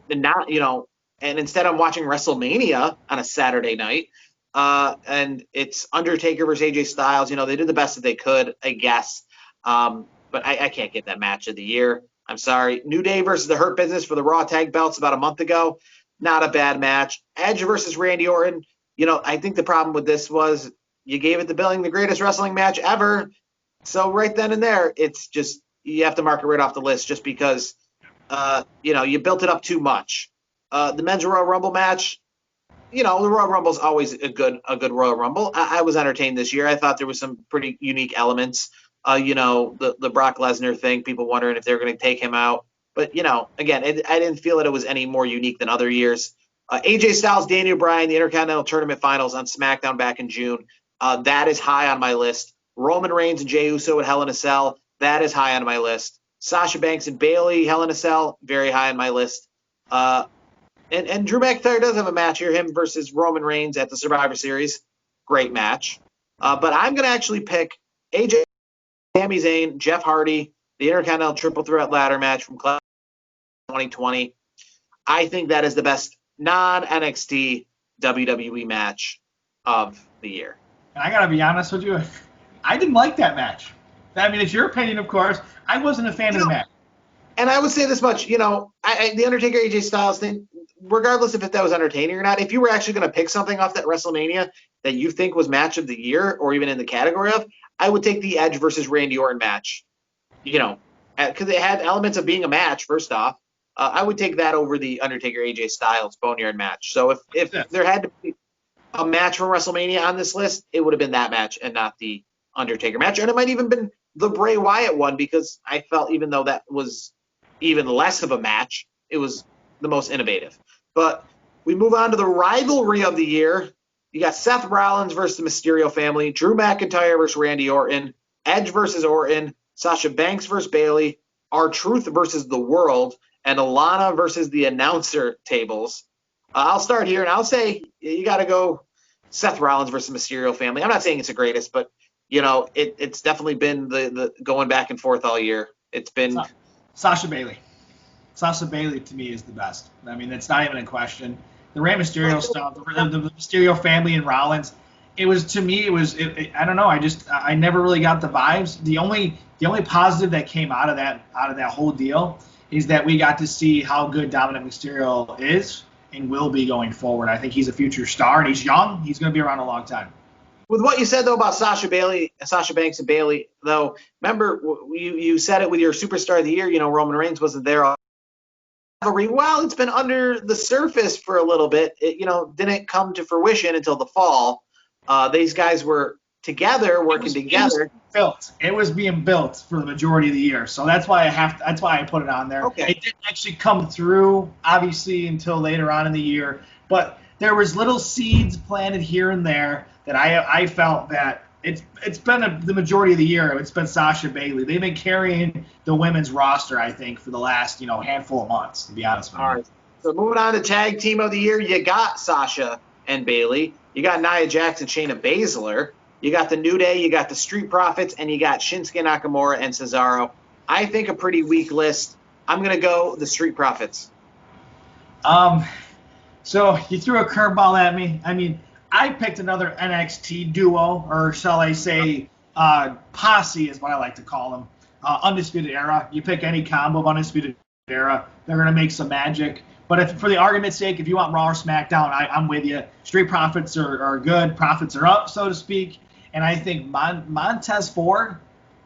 A: instead I'm watching WrestleMania on a Saturday night. And it's Undertaker versus AJ Styles. They did the best that they could, I guess. But I can't get that match of the year. I'm sorry. New Day versus the Hurt Business for the Raw Tag Belts about a month ago. Not a bad match. Edge versus Randy Orton. I think the problem with this was you gave it the billing, the greatest wrestling match ever. So right then and there, it's just you have to mark it right off the list just because, you built it up too much. The Men's Royal Rumble match. The Royal Rumble is always a good Royal Rumble. I was entertained this year. I thought there was some pretty unique elements. The Brock Lesnar thing, people wondering if they're going to take him out. But, again, I didn't feel that it was any more unique than other years. AJ Styles, Daniel Bryan, the Intercontinental Tournament Finals on SmackDown back in June. That is high on my list. Roman Reigns and Jey Uso at Hell in a Cell. That is high on my list. Sasha Banks and Bayley, Hell in a Cell. Very high on my list. And Drew McIntyre does have a match here, him versus Roman Reigns at the Survivor Series. Great match. But I'm going to actually pick AJ, Sami Zayn, Jeff Hardy, the Intercontinental Triple Threat Ladder match from 2020. I think that is the best non-NXT WWE match of the year.
F: And I got to be honest with you, I didn't like that match. It's your opinion, of course. I wasn't a fan of the match.
A: And I would say this much, the Undertaker AJ Styles thing, regardless if that was entertaining or not, if you were actually going to pick something off that WrestleMania that you think was match of the year or even in the category of, I would take the Edge versus Randy Orton match, because it had elements of being a match, first off. I would take that over the Undertaker AJ Styles Boneyard match. So if there had to be a match from WrestleMania on this list, it would have been that match and not the Undertaker match. And it might even been the Bray Wyatt one because I felt even though that was even less of a match, it was the most innovative. But we move on to the rivalry of the year. You got Seth Rollins versus the Mysterio family, Drew McIntyre versus Randy Orton, Edge versus Orton, Sasha Banks versus Bayley, R-Truth versus The World, and Alana versus the announcer tables. I'll start here, and I'll say you got to go Seth Rollins versus Mysterio family. I'm not saying it's the greatest, but it's definitely been the going back and forth all year. It's been
F: Sasha Bailey. Sasha Bailey to me is the best. I mean, it's not even in question. The Rey Mysterio stuff, the Mysterio family and Rollins. It was, to me, I don't know. I never really got the vibes. The only positive that came out of that whole deal is that we got to see how good Dominic Mysterio is and will be going forward. I think he's a future star, and he's young. He's going to be around a long time.
A: With what you said, though, about Sasha Banks and Bailey, though, remember, you said it with your Superstar of the Year, Roman Reigns wasn't there. Well, it's been under the surface for a little bit. It, didn't come to fruition until the fall. These guys were together, working together.
F: It was being built for the majority of the year, so that's why I put it on there.
A: Okay.
F: It didn't actually come through, obviously, until later on in the year, but there was little seeds planted here and there that I felt that it's been the majority of the year. It's been Sasha Bailey. They've been carrying the women's roster, I think, for the last handful of months, to be honest with you.
A: All right. So moving on to Tag Team of the Year, you got Sasha and Bailey. You got Nia Jax and Shayna Baszler. You got the New Day. You got the Street Profits, and you got Shinsuke Nakamura and Cesaro. I think a pretty weak list. I'm gonna go the Street Profits.
F: So you threw a curveball at me. I mean, I picked another NXT duo, or shall I say posse is what I like to call them. Undisputed Era. You pick any combo of Undisputed Era, they're going to make some magic. But for the argument's sake, if you want Raw or SmackDown, I'm with you. Street Profits are good. Profits are up, so to speak. And I think Montez Ford,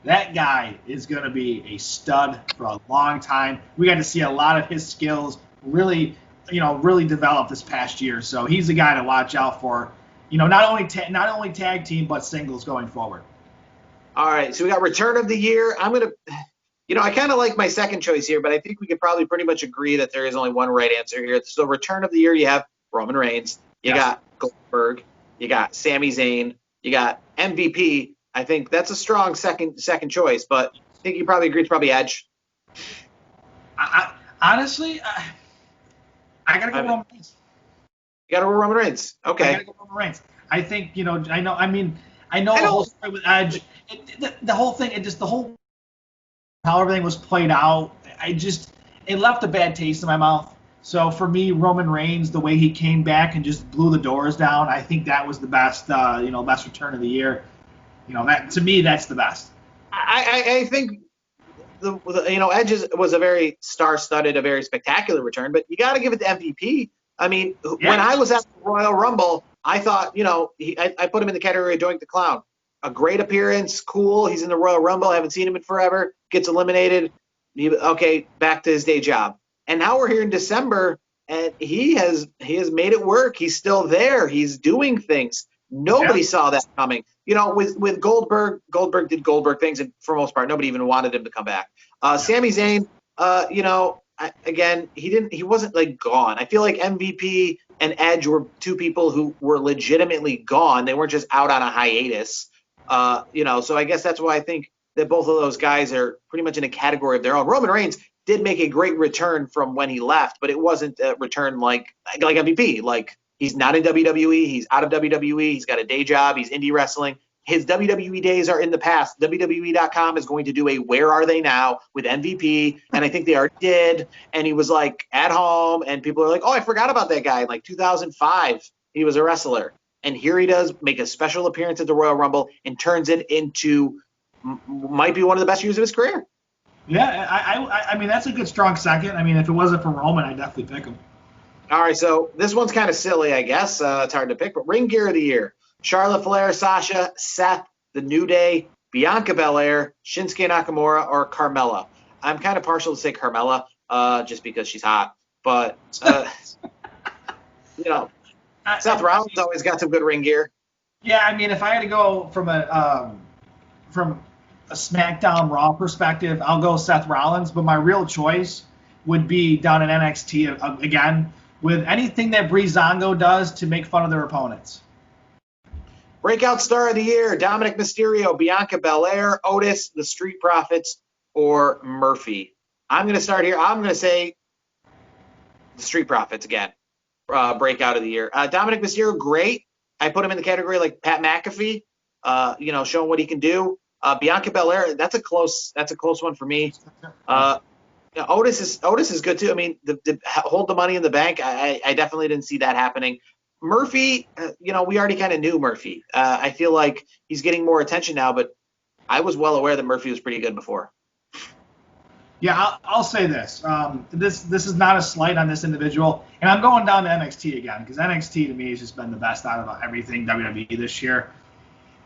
F: that guy is going to be a stud for a long time. We got to see a lot of his skills really develop this past year. So he's the guy to watch out for, not only tag team, but singles going forward.
A: All right, so we got Return of the Year. I'm going to, I kind of like my second choice here, but I think we could probably pretty much agree that there is only one right answer here. So Return of the Year, you have Roman Reigns. You got Goldberg. You got Sami Zayn. You got MVP. I think that's a strong second choice, but I think you probably agree it's probably Edge.
F: Honestly, I got to go Roman Reigns.
A: You got to go Roman Reigns. Okay.
F: I got to go Roman Reigns. I think, I know the whole story with Edge. The whole thing, how everything was played out, it left a bad taste in my mouth. So for me, Roman Reigns, the way he came back and just blew the doors down, I think that was the best, best Return of the Year. That to me, that's the best.
A: I think Edge was a very star-studded, a very spectacular return, but you got to give it to MVP. I mean, when I was at the Royal Rumble, I thought, I put him in the category of Doink the Clown. A great appearance, cool. He's in the Royal Rumble. I haven't seen him in forever. Gets eliminated. Okay, back to his day job. And now we're here in December, and he has made it work. He's still there. He's doing things. Nobody saw that coming. With Goldberg did Goldberg things, and for the most part, nobody even wanted him to come back. Sami Zayn, again, he wasn't like gone. I feel like MVP and Edge were two people who were legitimately gone. They weren't just out on a hiatus. So I guess that's why I think that both of those guys are pretty much in a category of their own. Roman Reigns did make a great return from when he left, but it wasn't a return like MVP. Like, he's not in WWE. He's out of WWE. He's got a day job. He's indie wrestling. His WWE days are in the past. WWE.com is going to do a Where Are They Now with MVP, and I think they already did. And he was like at home, and people are like, oh, I forgot about that guy. In like 2005, he was a wrestler. And here he does make a special appearance at the Royal Rumble and turns it into might be one of the best years of his career.
F: Yeah, I mean, that's a good strong second. I mean, if it wasn't for Roman, I'd definitely pick him.
A: All right, so this one's kind of silly, I guess. It's hard to pick, but Ring Gear of the Year. Charlotte Flair, Sasha, Seth, The New Day, Bianca Belair, Shinsuke Nakamura, or Carmella. I'm kind of partial to say Carmella just because she's hot. But, Seth Rollins always got some good ring gear.
F: Yeah, I mean, if I had to go from a SmackDown Raw perspective, I'll go Seth Rollins. But my real choice would be down in NXT again with anything that Breezango does to make fun of their opponents.
A: Breakout Star of the Year, Dominic Mysterio, Bianca Belair, Otis, the Street Profits, or Murphy. I'm going to start here. I'm going to say the Street Profits again. Breakout of the Year. Dominic Mysterio, great. I put him in the category like Pat McAfee, showing what he can do. Bianca Belair, that's a close one for me. Otis is good too. I mean, the hold the money in the bank. I definitely didn't see that happening. Murphy, we already kind of knew Murphy. I feel like he's getting more attention now, but I was well aware that Murphy was pretty good before.
F: Yeah, I'll say this. This is not a slight on this individual, and I'm going down to NXT again because NXT to me has just been the best out of everything WWE this year.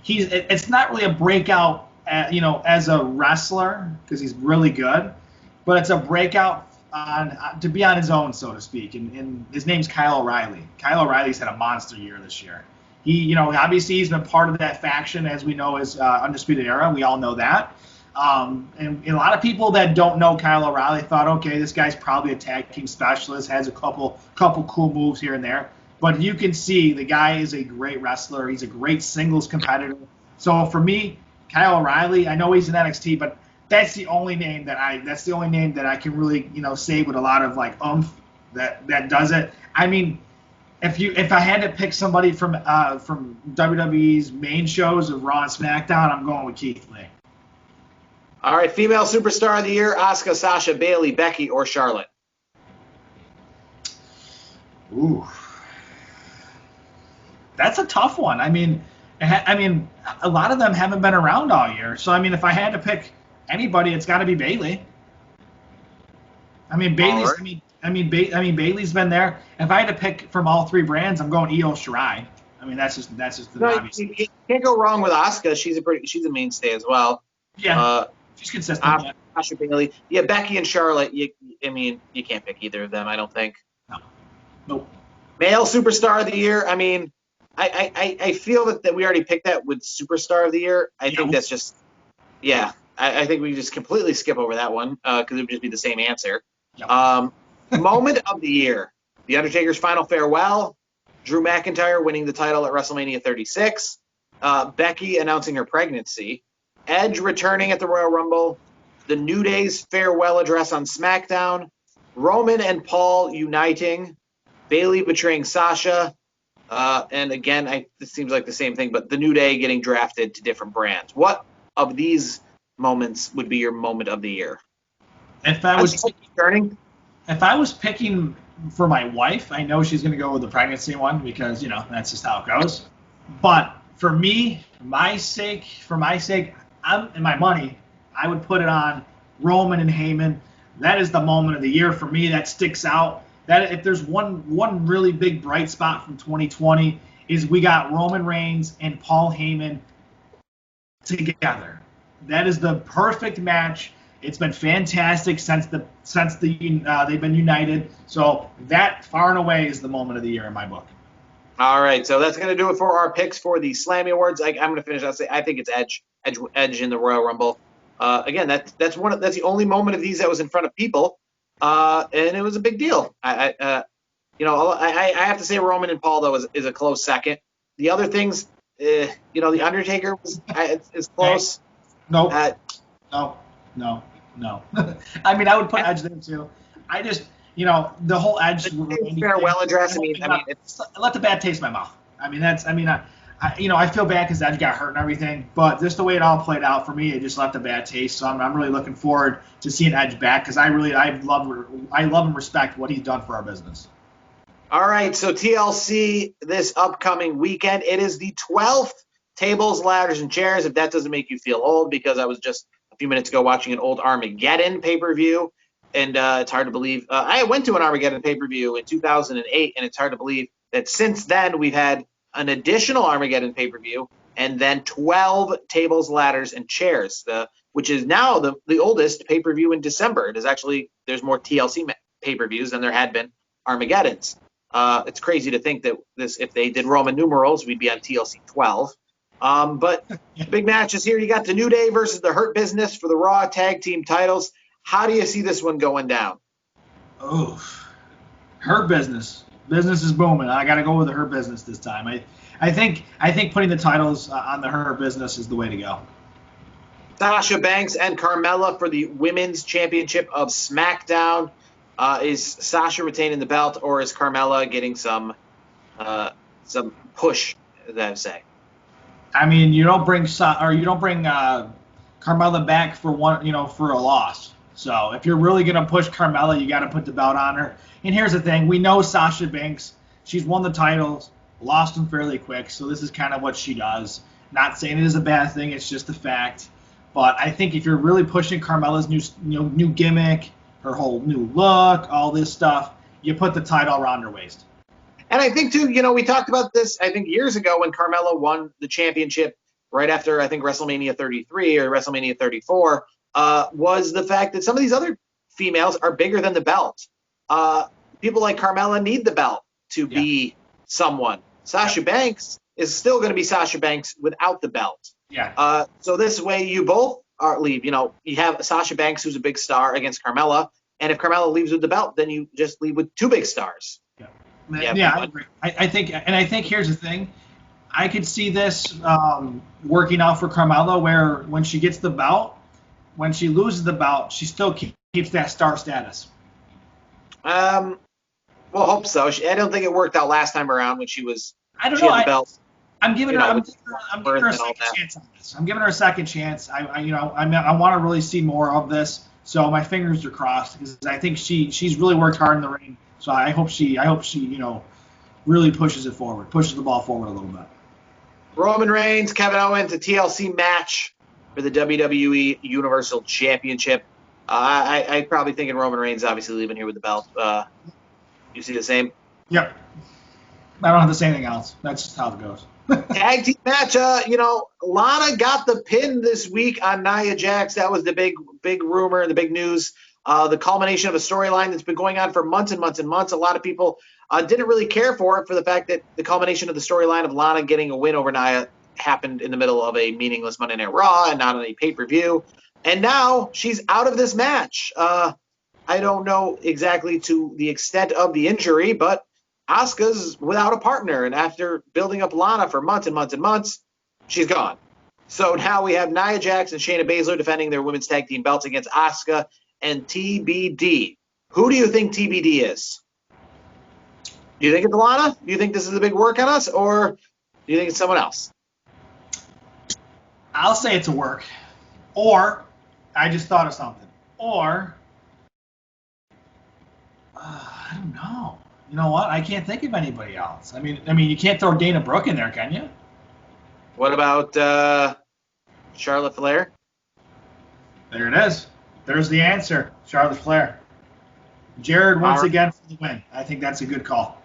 F: It's not really a breakout, as a wrestler because he's really good, but it's a breakout to be on his own, so to speak. And his name's Kyle O'Reilly. Kyle O'Reilly's had a monster year this year. He, obviously he's been part of that faction, as we know, as Undisputed Era. We all know that. And a lot of people that don't know Kyle O'Reilly thought, okay, this guy's probably a tag team specialist, has a couple cool moves here and there. But you can see the guy is a great wrestler. He's a great singles competitor. So for me, Kyle O'Reilly, I know he's in NXT, but that's the only name that I can really, say with a lot of like oomph that does it. I mean, if I had to pick somebody from WWE's main shows of Raw and SmackDown, I'm going with Keith Lee.
A: All right, female superstar of the year: Asuka, Sasha, Bayley, Becky, or Charlotte.
F: Ooh, that's a tough one. I mean, a lot of them haven't been around all year. So I mean, if I had to pick anybody, it's got to be Bayley. I mean, Bayley's. Right. Bayley's been there. If I had to pick from all three brands, I'm going Io Shirai. I mean, that's just the obvious.
A: You can't go wrong with Asuka. She's a mainstay as well.
F: Yeah. She's consistent.
A: Sasha, Bayley. Yeah, Becky and Charlotte. You can't pick either of them, I don't think.
F: No. Nope.
A: Male superstar of the year. I mean, I feel that we already picked that with superstar of the year. I think that's just, yeah. I think we just completely skip over that one because it would just be the same answer. Yep. Moment of the year: The Undertaker's final farewell, Drew McIntyre winning the title at WrestleMania 36, Becky announcing her pregnancy, Edge returning at the Royal Rumble, the New Day's farewell address on SmackDown, Roman and Paul uniting, Bayley betraying Sasha, and again, it seems like the same thing, but the New Day getting drafted to different brands. What of these moments would be your moment of the year?
F: If I was picking for my wife, I know she's going to go with the pregnancy one because, that's just how it goes. But for me, for my sake, and my money, I would put it on Roman and Heyman. That is the moment of the year for me that sticks out. That if there's one really big bright spot from 2020 is we got Roman Reigns and Paul Heyman together. That is the perfect match. It's been fantastic since they've been united. So that far and away is the moment of the year in my book.
A: All right, so that's going to do it for our picks for the Slammy Awards. I'm going to finish. I think it's Edge in the Royal Rumble. Again, that's the only moment of these that was in front of people, and it was a big deal. I have to say Roman and Paul though is a close second. The other things, the Undertaker is close.
F: No. I mean, I would put Edge there too. I just, the whole Edge
A: farewell address.
F: Let the bad taste in my mouth. I feel bad because Edge got hurt and everything, but just the way it all played out for me, it just left a bad taste. So I'm really looking forward to seeing Edge back because I love and respect what he's done for our business.
A: All right, so TLC this upcoming weekend. It is the 12th Tables, Ladders, and Chairs. If that doesn't make you feel old, because I was just a few minutes ago watching an old Armageddon pay-per-view, and it's hard to believe. I went to an Armageddon pay-per-view in 2008, and it's hard to believe that since then we've had an additional Armageddon pay-per-view and then 12 Tables, Ladders, and Chairs, which is now the oldest pay-per-view in December. There's more TLC pay-per-views than there had been Armageddons. It's crazy to think that if they did Roman numerals, we'd be on TLC 12. But big matches here. You got the New Day versus the Hurt Business for the Raw Tag Team titles. How do you see this one going down?
F: Oh, Hurt Business. Business is booming. I got to go with the Hurt Business this time. I think putting the titles on the Hurt Business is the way to go.
A: Sasha Banks and Carmella for the Women's Championship of SmackDown. Is Sasha retaining the belt, or is Carmella getting some push that say.
F: I mean, you don't bring Carmella back for for a loss. So if you're really gonna push Carmella, you got to put the belt on her. And here's the thing: we know Sasha Banks. She's won the titles, lost them fairly quick. So this is kind of what she does. Not saying it is a bad thing; it's just a fact. But I think if you're really pushing Carmella's new gimmick, her whole new look, all this stuff, you put the title around her waist.
A: And I think, too, we talked about this, I think, years ago when Carmella won the championship right after, I think, WrestleMania 33 or WrestleMania 34, was the fact that some of these other females are bigger than the belt. People like Carmella need the belt to be someone. Sasha Banks is still going to be Sasha Banks without the belt.
F: Yeah.
A: So this way you both leave. You have Sasha Banks, who's a big star, against Carmella. And if Carmella leaves with the belt, then you just leave with two big stars.
F: Yeah, I agree. I think here's the thing. I could see this working out for Carmella, where when she gets the belt, when she loses the belt, she still keeps that star status.
A: Well, hope so. I don't think it worked out last time around when she was.
F: I don't know.
A: Had the belt.
F: I'm giving her a second chance on this. I'm giving her a second chance. I want to really see more of this. So my fingers are crossed because I think she's really worked hard in the ring. So I hope she really pushes the ball forward a little bit.
A: Roman Reigns, Kevin Owens, a TLC match for the WWE Universal Championship. I probably thinking Roman Reigns obviously leaving here with the belt. You see the same?
F: Yep. I don't have to say anything else. That's just how it goes.
A: Tag team match. Lana got the pin this week on Nia Jax. That was the big rumor, the big news. The culmination of a storyline that's been going on for months and months and months. A lot of people didn't really care for it for the fact that the culmination of the storyline of Lana getting a win over Nia happened in the middle of a meaningless Monday Night Raw and not on a pay-per-view. And now she's out of this match. I don't know exactly to the extent of the injury, but Asuka's without a partner. And after building up Lana for months and months and months, she's gone. So now we have Nia Jax and Shayna Baszler defending their women's tag team belts against Asuka and TBD. Who do you think TBD is? Do you think it's Lana? Do you think this is a big work on us? Or do you think it's someone else?
F: I'll say it's a work. Or, I just thought of something. Or, I don't know. You know what? I can't think of anybody else. I mean, you can't throw Dana Brooke in there, can you?
A: What about Charlotte Flair?
F: There it is. There's the answer. Charlotte Flair. Jared once again for the win. I think that's a good call.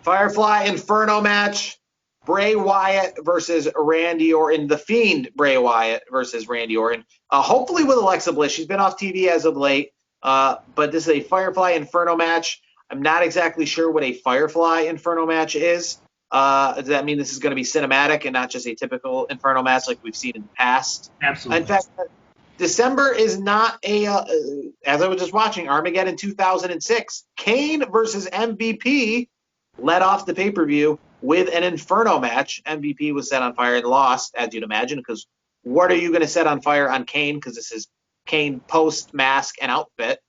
A: Firefly Inferno match. Bray Wyatt versus Randy Orton. The Fiend Bray Wyatt versus Randy Orton. Hopefully with Alexa Bliss. She's been off TV as of late. But this is a Firefly Inferno match. I'm not exactly sure what a Firefly Inferno match is. Does that mean this is going to be cinematic and not just a typical Inferno match like we've seen in the past?
F: Absolutely.
A: In fact, December is not as I was just watching, Armageddon 2006. Kane versus MVP led off the pay-per-view with an Inferno match. MVP was set on fire and lost, as you'd imagine, because what are you going to set on fire on Kane? Because this is Kane post-mask and outfit.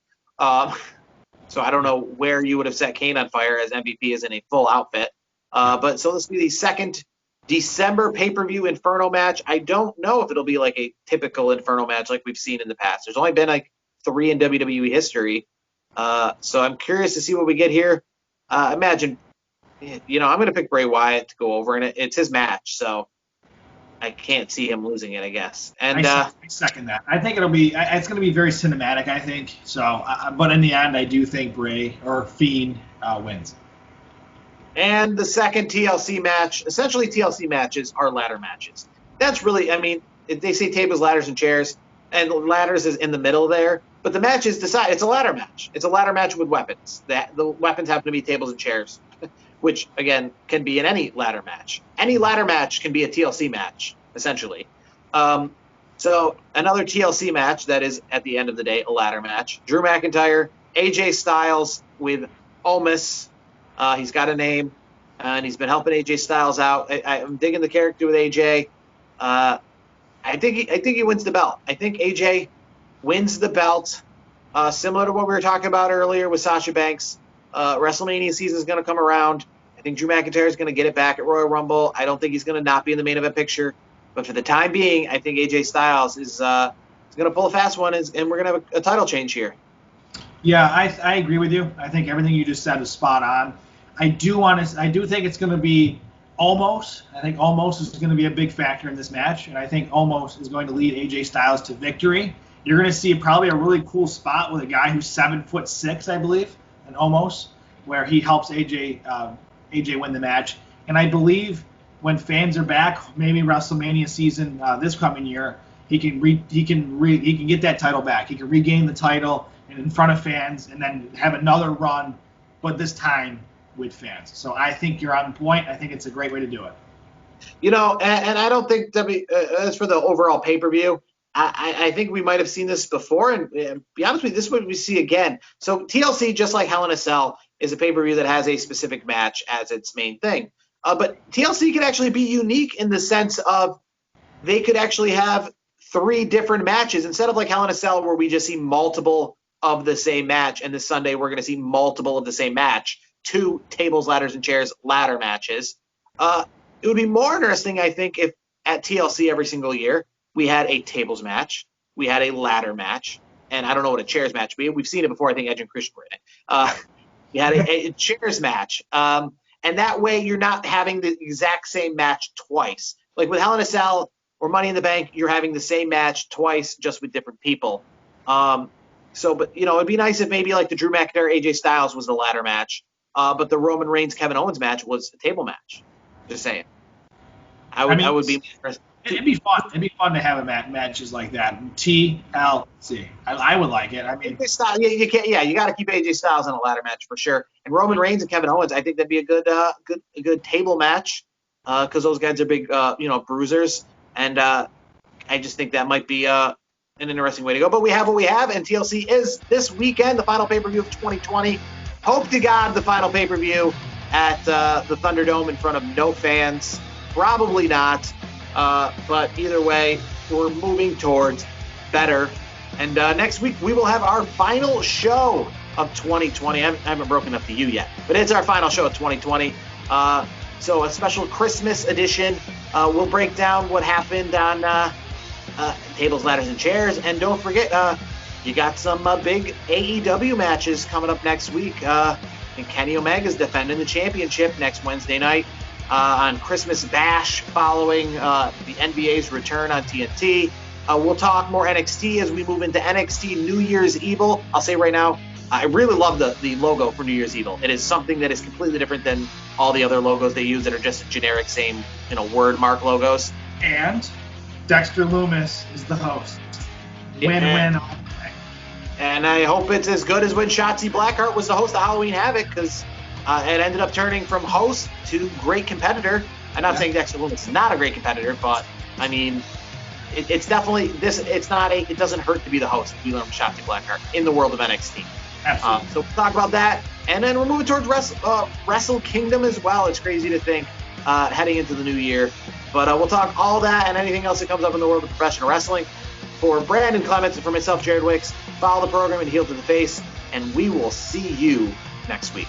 A: So I don't know where you would have set Kane on fire as MVP is in a full outfit. But so this will be the second December pay-per-view Inferno match. I don't know if it'll be like a typical Inferno match like we've seen in the past. There's only been like 3 in WWE history. So I'm curious to see what we get here. Imagine, I'm going to pick Bray Wyatt to go over in it. It's his match, so I can't see him losing it, I guess. And
F: I second that. I think it's going to be very cinematic, I think. So, but in the end, I do think Bray or Fiend wins.
A: And the second TLC match, essentially TLC matches are ladder matches. That's really, they say tables, ladders, and chairs, and ladders is in the middle there. But the match is decided. It's a ladder match. It's a ladder match with weapons. The weapons happen to be tables and chairs, which, again, can be in any ladder match. Any ladder match can be a TLC match, essentially. So another TLC match that is, at the end of the day, a ladder match. Drew McIntyre, AJ Styles with Omos. He's got a name, and he's been helping AJ Styles out. I'm digging the character with AJ. I think he wins the belt. I think AJ wins the belt, similar to what we were talking about earlier with Sasha Banks. WrestleMania season is going to come around. I think Drew McIntyre is going to get it back at Royal Rumble. I don't think he's going to not be in the main event picture. But for the time being, I think AJ Styles is going to pull a fast one, and we're going to have a title change here.
F: Yeah, I agree with you. I think everything you just said is spot on. I do think it's going to be Omos. I think Omos is going to be a big factor in this match, and I think Omos is going to lead AJ Styles to victory. You're going to see probably a really cool spot with a guy who's 7'6", I believe, and Omos, where he helps AJ win the match. And I believe when fans are back, maybe WrestleMania season this coming year, he can get that title back. He can regain the title and in front of fans, and then have another run, but this time with fans. So I think you're on point. I think it's a great way to do it.
A: And I don't think as for the overall pay-per-view, I think we might have seen this before, and be honest with you, this is what we see again. So TLC, just like Hell in a Cell, is a pay-per-view that has a specific match as its main thing. But TLC could actually be unique in the sense of they could actually have 3 different matches instead of like Hell in a Cell where we just see multiple of the same match, and this Sunday we're going to see multiple of the same match, 2 tables, ladders, and chairs ladder matches. It would be more interesting, I think, if at TLC every single year we had a tables match, we had a ladder match, and I don't know what a chairs match would be. We've seen it before. I think Edge and Christian were in it. We had a chairs match, and that way you're not having the exact same match twice. Like with Hell in a Cell or Money in the Bank, you're having the same match twice, just with different people. But it'd be nice if maybe like the Drew McIntyre AJ Styles was the ladder match, but the Roman Reigns Kevin Owens match was a table match. Just saying. I would be.
F: It'd be fun. It'd be fun to have matches like that. TLC. I would like it. I mean,
A: you can't. Yeah, you got to keep AJ Styles in a ladder match for sure. And Roman Reigns and Kevin Owens, I think that'd be a good table match because those guys are big, bruisers, and I just think that might be an interesting way to go. But we have what we have, and TLC is this weekend, the final pay-per-view of 2020. Hope to God the final pay-per-view at the Thunderdome in front of no fans. Probably not. But either way, we're moving towards better. And next week, we will have our final show of 2020. I haven't broken up to you yet, but it's our final show of 2020. So a special Christmas edition. We'll break down what happened on tables, ladders, and chairs. And don't forget, you got some big AEW matches coming up next week. And Kenny Omega's defending the championship next Wednesday night on Christmas Bash following the NBA's return on TNT. We'll talk more NXT as we move into NXT New Year's Evil. I'll say right now, I really love the logo for New Year's Evil. It is something that is completely different than all the other logos they use that are just generic same word mark logos.
F: And Dexter Lumis is the host. Win-win.
A: And I hope it's as good as when Shotzi Blackheart was the host of Halloween Havoc, because it ended up turning from host to great competitor. I'm not saying Dexter Lumis is not a great competitor, but I mean, it's definitely this. It's not a. It doesn't hurt to be the host. We learn from Shotzi Blackheart in the world of NXT.
F: Absolutely.
A: So we'll talk about that, and then we're moving towards Wrestle Kingdom as well. It's crazy to think heading into the new year, but we'll talk all that and anything else that comes up in the world of professional wrestling. For Brandon Clements and for myself, Jared Wicks, follow the program and Heel to the Face, and we will see you next week.